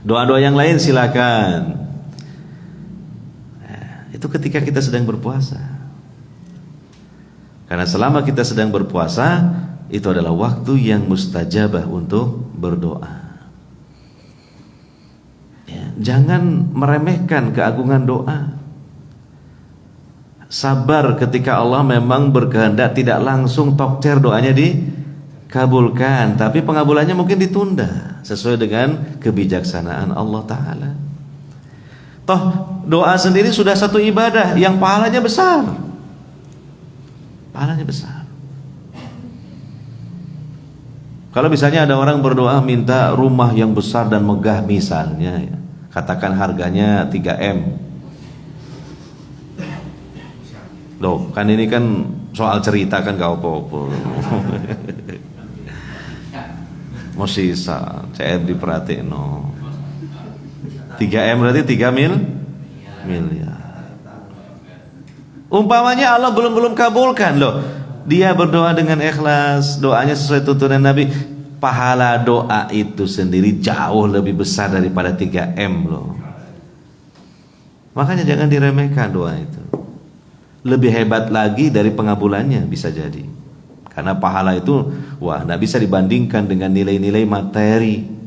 Doa-doa yang lain silakan. Itu ketika kita sedang berpuasa. Karena selama kita sedang berpuasa, itu adalah waktu yang mustajabah untuk berdoa. Jangan meremehkan keagungan doa. Sabar ketika Allah memang berkehendak tidak langsung tokcer doanya dikabulkan, tapi pengabulannya mungkin ditunda sesuai dengan kebijaksanaan Allah Ta'ala. Toh doa sendiri sudah satu ibadah yang pahalanya besar. Pahalanya besar. Kalau misalnya ada orang berdoa minta rumah yang besar dan megah misalnya, katakan harganya 3M. Loh, kan ini kan soal cerita kan gak apa-apa. Mau sisa, CM diperhatiin no. 3M berarti 3 miliar. Umpamanya Allah belum kabulkan loh. Dia berdoa dengan ikhlas, doanya sesuai tuntunan Nabi. Pahala doa itu sendiri jauh lebih besar daripada 3M loh. Makanya jangan diremehkan doa itu. Lebih hebat lagi dari pengabulannya bisa jadi. Karena pahala itu tidak bisa dibandingkan dengan nilai-nilai materi.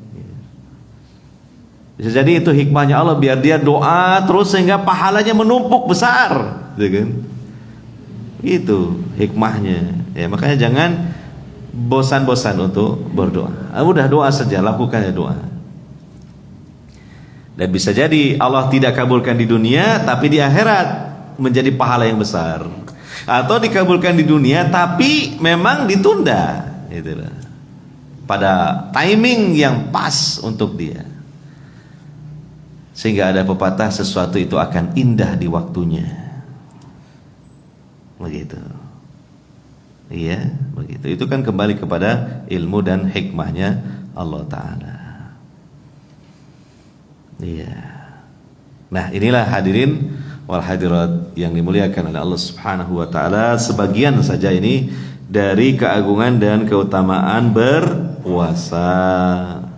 Bisa jadi itu hikmahnya Allah, biar dia doa terus sehingga pahalanya menumpuk besar, gitu kan? Itu hikmahnya. Ya, makanya jangan bosan-bosan untuk berdoa. Udah doa saja, lakukannya doa. Dan bisa jadi Allah tidak kabulkan di dunia, tapi di akhirat menjadi pahala yang besar. Atau dikabulkan di dunia, tapi memang ditunda, itulah. Pada timing yang pas untuk dia. Sehingga ada pepatah, sesuatu itu akan indah di waktunya. Begitu. Iya, begitu. Itu kan kembali kepada ilmu dan hikmahnya Allah Ta'ala. Iya. Nah, inilah hadirin wal hadirat yang dimuliakan oleh Allah Subhanahu wa Ta'ala. Sebagian saja ini dari keagungan dan keutamaan berpuasa.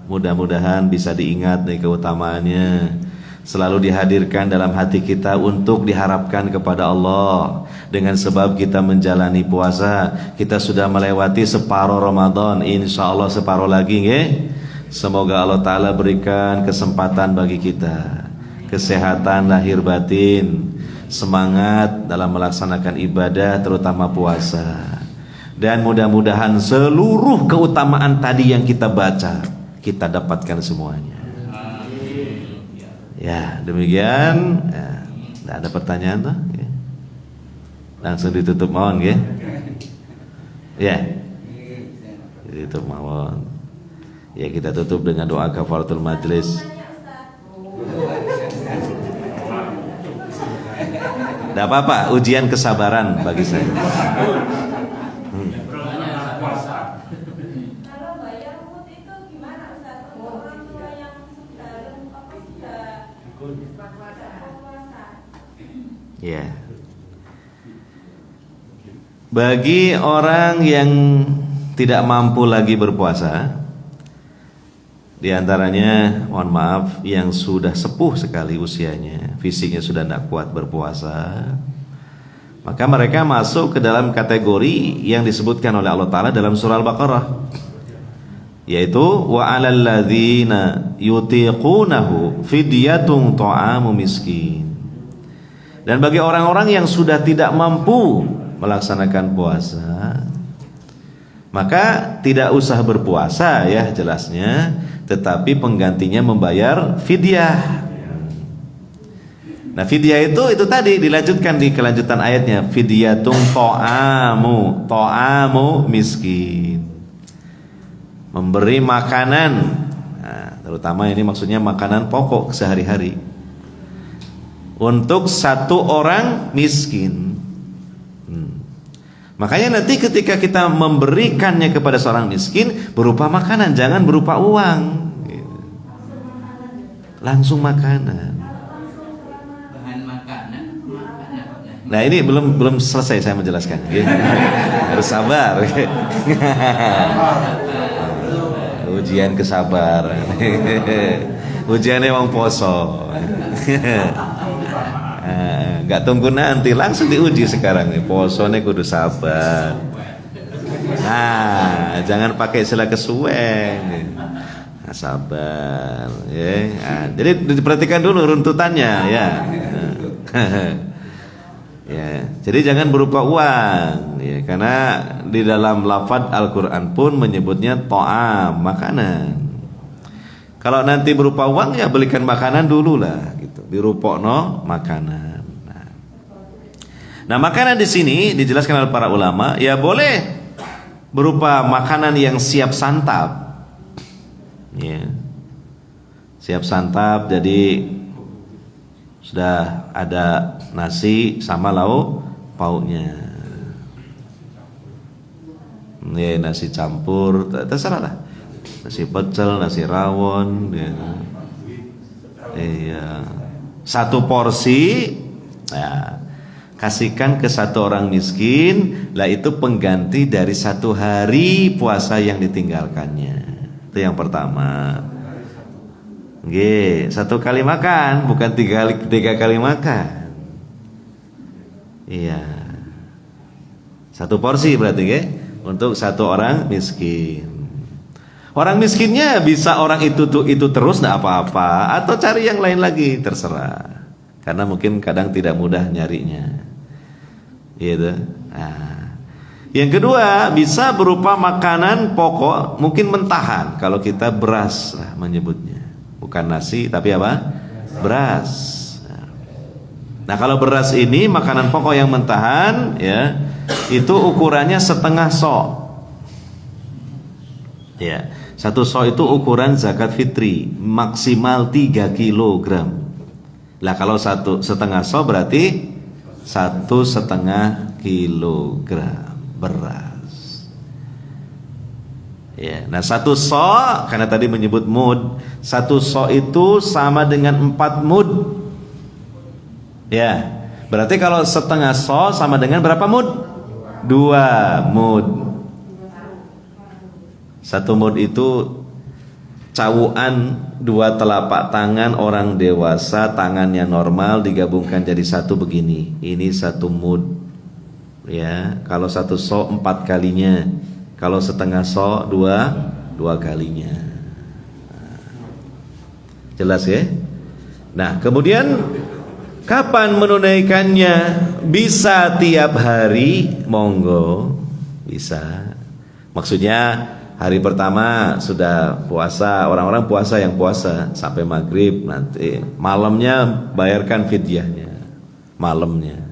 Mudah-mudahan bisa diingat nih keutamaannya, selalu dihadirkan dalam hati kita untuk diharapkan kepada Allah. Dengan sebab kita menjalani puasa, kita sudah melewati separuh Ramadan, insya Allah separuh lagi nggih. Semoga Allah Ta'ala berikan kesempatan bagi kita, kesehatan lahir batin, semangat dalam melaksanakan ibadah terutama puasa. Dan mudah-mudahan seluruh keutamaan tadi yang kita baca kita dapatkan semuanya. Ya, demikian. Ya, tidak ada pertanyaan tuh? Ya. Langsung ditutup mawon, ya. Ya, ditutup mawon. Ya, kita tutup dengan doa kafaratul majlis. Tidak apa-apa, ujian kesabaran bagi saya. Ya. Bagi orang yang tidak mampu lagi berpuasa, di antaranya, mohon maaf, yang sudah sepuh sekali usianya, fisiknya sudah tidak kuat berpuasa, maka mereka masuk ke dalam kategori yang disebutkan oleh Allah Ta'ala dalam surah Al-Baqarah, yaitu wa 'alal ladzina yutiqunahu fidyatun ta'amu miskin. Dan bagi orang-orang yang sudah tidak mampu melaksanakan puasa, maka tidak usah berpuasa ya jelasnya, tetapi penggantinya membayar fidyah. Nah, fidyah itu tadi dilanjutkan di kelanjutan ayatnya, fidyatun ta'amu miskin. Memberi makanan. Nah, terutama ini maksudnya makanan pokok sehari-hari untuk satu orang miskin. Makanya nanti ketika kita memberikannya kepada seorang miskin berupa makanan, jangan berupa uang. Langsung makanan. Bahan makanan. Nah, ini belum selesai saya menjelaskan. Harus sabar. Ujian kesabaran. Ujiannya emang poso. Nggak tunggu nanti, langsung diuji sekarang nih. Posone kudu sabar. Nah, jangan pakai istilah kesuwen. Nah, sabar, ya. Nah, jadi diperhatikan dulu runtutannya, ya. Ya, jadi jangan berupa uang, ya, karena di dalam lafadz Al-Quran pun menyebutnya to'am, makanan. Kalau nanti berupa uang, ya belikan makanan dulu lah, gitu. Dirupokno makanan. Nah, makanan di sini dijelaskan oleh para ulama, ya boleh berupa makanan yang siap santap, ya. Siap santap, jadi sudah ada nasi sama lauk pauknya, ya, nasi campur, terserah lah, nasi pecel, nasi rawon, ya. Iya, satu porsi, ya, kasihkan ke satu orang miskin, lah itu pengganti dari satu hari puasa yang ditinggalkannya. Itu yang pertama. Satu kali makan, bukan tiga kali makan. Iya. Satu porsi berarti untuk satu orang miskin. Orang miskinnya bisa orang itu terus enggak apa-apa, atau cari yang lain lagi, terserah. Karena mungkin kadang tidak mudah nyarinya. Gitu. Nah, yang kedua bisa berupa makanan pokok, mungkin mentahan. Kalau kita beras lah menyebutnya, bukan nasi tapi apa? Beras. Nah, kalau beras ini makanan pokok yang mentahan, ya, itu ukurannya setengah sok. Ya, satu sok itu ukuran zakat fitri, maksimal 3 kilogram. Lah kalau setengah sok berarti 1,5 kilogram beras. Ya, nah satu sok, karena tadi menyebut mud, satu sok itu sama dengan 4 mud. Ya, berarti kalau setengah sok sama dengan berapa mud? 2 mud. 1 mud itu cawuan 2 telapak tangan orang dewasa, tangannya normal digabungkan jadi satu begini. Ini 1 mud. Ya, kalau 1 sok 4 kalinya, kalau setengah sok 2 kalinya. Jelas ya? Nah, kemudian kapan menunaikannya? Bisa tiap hari, monggo, bisa. Maksudnya hari pertama sudah puasa, orang-orang puasa yang puasa sampai maghrib, nanti malamnya bayarkan fidyahnya malamnya.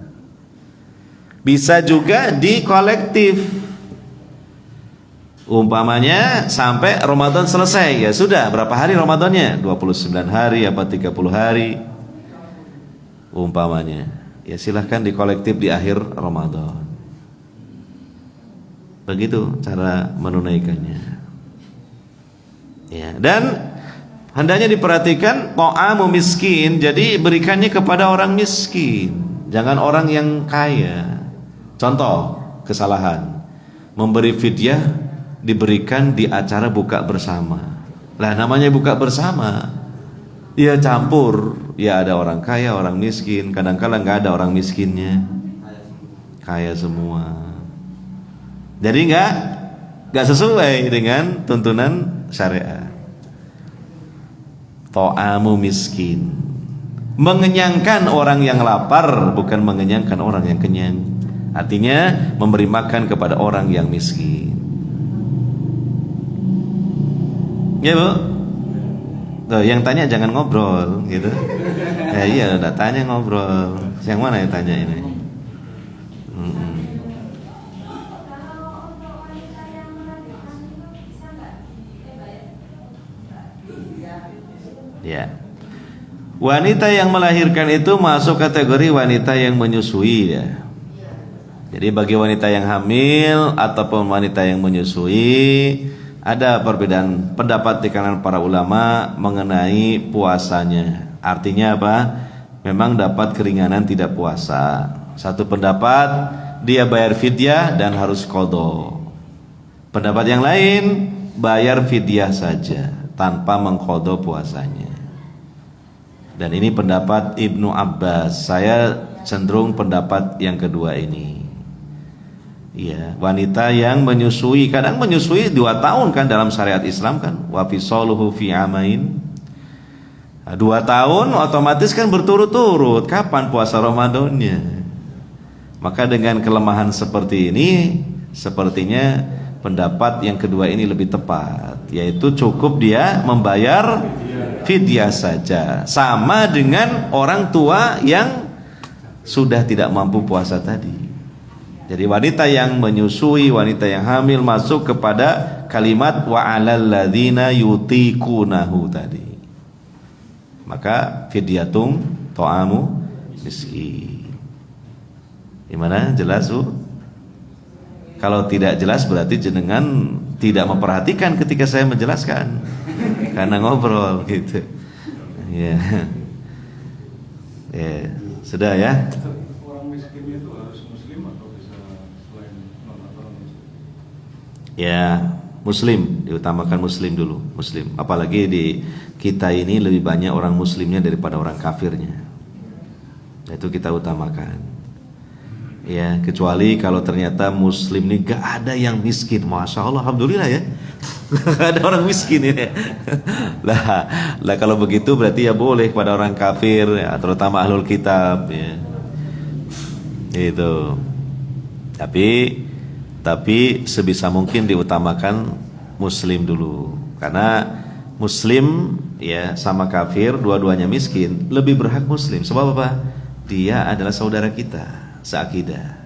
Bisa juga di kolektif, umpamanya sampai Ramadan selesai, ya sudah, berapa hari Ramadannya? 29 hari apa 30 hari umpamanya, ya silahkan di kolektif di akhir Ramadan. Begitu cara menunaikannya. Ya, dan hendaknya diperhatikan ta'amu miskin, jadi berikannya kepada orang miskin. Jangan orang yang kaya. Contoh kesalahan, memberi fidyah diberikan di acara buka bersama. Lah namanya buka bersama, ya campur, ya ada orang kaya, orang miskin. Kadang-kadang nggak ada orang miskinnya, kaya semua. Jadi nggak sesuai dengan tuntunan syariat. Ta'amu miskin, mengenyangkan orang yang lapar, bukan mengenyangkan orang yang kenyang. Artinya memberi makan kepada orang yang miskin. Ya Bu, tuh, yang tanya jangan ngobrol gitu. Ya iya, udah tanya ngobrol. Yang mana yang tanya ini? Ya. Wanita yang melahirkan itu masuk kategori wanita yang menyusui ya. Jadi bagi wanita yang hamil ataupun wanita yang menyusui, ada perbedaan pendapat di kalangan para ulama mengenai puasanya. Artinya apa? Memang dapat keringanan tidak puasa. Satu pendapat dia bayar fidyah dan harus qadha. Pendapat yang lain bayar fidyah saja tanpa mengqadha puasanya. Dan ini pendapat Ibnu Abbas. Saya cenderung pendapat yang kedua ini. Ya, wanita yang menyusui, kadang menyusui 2 tahun kan dalam syariat Islam kan, wa fisaluhu fi amain. 2 tahun otomatis kan berturut-turut. Kapan puasa Ramadannya? Maka dengan kelemahan seperti ini, sepertinya pendapat yang kedua ini lebih tepat, yaitu cukup dia membayar fidyah saja, sama dengan orang tua yang sudah tidak mampu puasa tadi. Jadi wanita yang menyusui, wanita yang hamil masuk kepada kalimat wa 'alal ladzina yutiqunahu tadi. Maka fidyatun ta'amu miskin. Gimana? Jelas Bu? Kalau tidak jelas berarti jenengan tidak memperhatikan ketika saya menjelaskan, karena ngobrol gitu. Ya. Ya, sudah ya. Ya, muslim, diutamakan muslim dulu, muslim. Apalagi di kita ini lebih banyak orang muslimnya daripada orang kafirnya. Itu kita utamakan. Ya, kecuali kalau ternyata muslim ini gak ada yang miskin. Masya Allah, alhamdulillah ya. Gak ada orang miskin ini. Lah kalau begitu berarti ya boleh kepada orang kafir ya, terutama ahlul kitab ya. Itu. Tapi sebisa mungkin diutamakan muslim dulu, karena muslim ya sama kafir dua-duanya miskin, lebih berhak muslim. Sebab apa? Dia adalah saudara kita seakidah,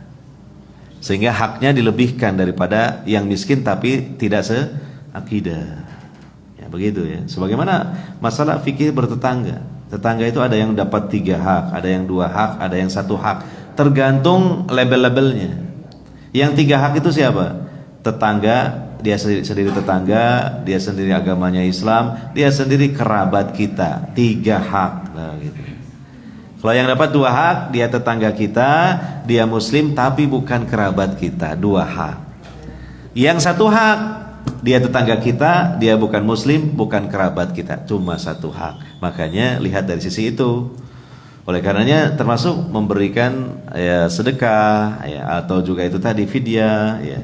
sehingga haknya dilebihkan daripada yang miskin tapi tidak seakidah. Ya begitu ya. Sebagaimana masalah fikih bertetangga. Tetangga itu ada yang dapat 3 hak, ada yang 2 hak, ada yang 1 hak, tergantung label-labelnya. Yang 3 hak itu siapa? Tetangga, dia sendiri tetangga, dia sendiri agamanya Islam, dia sendiri kerabat kita. 3 hak. Nah, gitu. Kalau yang dapat 2 hak, dia tetangga kita, dia muslim tapi bukan kerabat kita. 2 hak. Yang 1 hak, dia tetangga kita, dia bukan muslim, bukan kerabat kita. Cuma 1 hak. Makanya lihat dari sisi itu. Oleh karenanya termasuk memberikan ya, sedekah ya, atau juga itu tadi fidyah ya,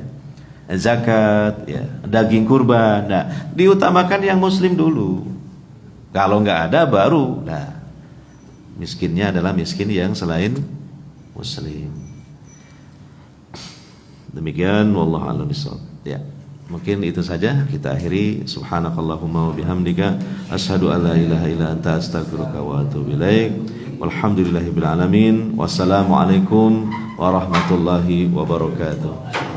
zakat ya, daging kurban. Nah, diutamakan yang muslim dulu. Kalau nggak ada baru nah, miskinnya adalah miskin yang selain muslim. Demikian wallahu a'lam bishawab. Ya. Mungkin itu saja kita akhiri. Subhanakallahumma wa bihamdika asyhadu an la ilaha illa anta astaghfiruka wa atubu ilaik. Walhamdulillahirabbil alamin. Wassalamualaikum warahmatullahi wabarakatuh.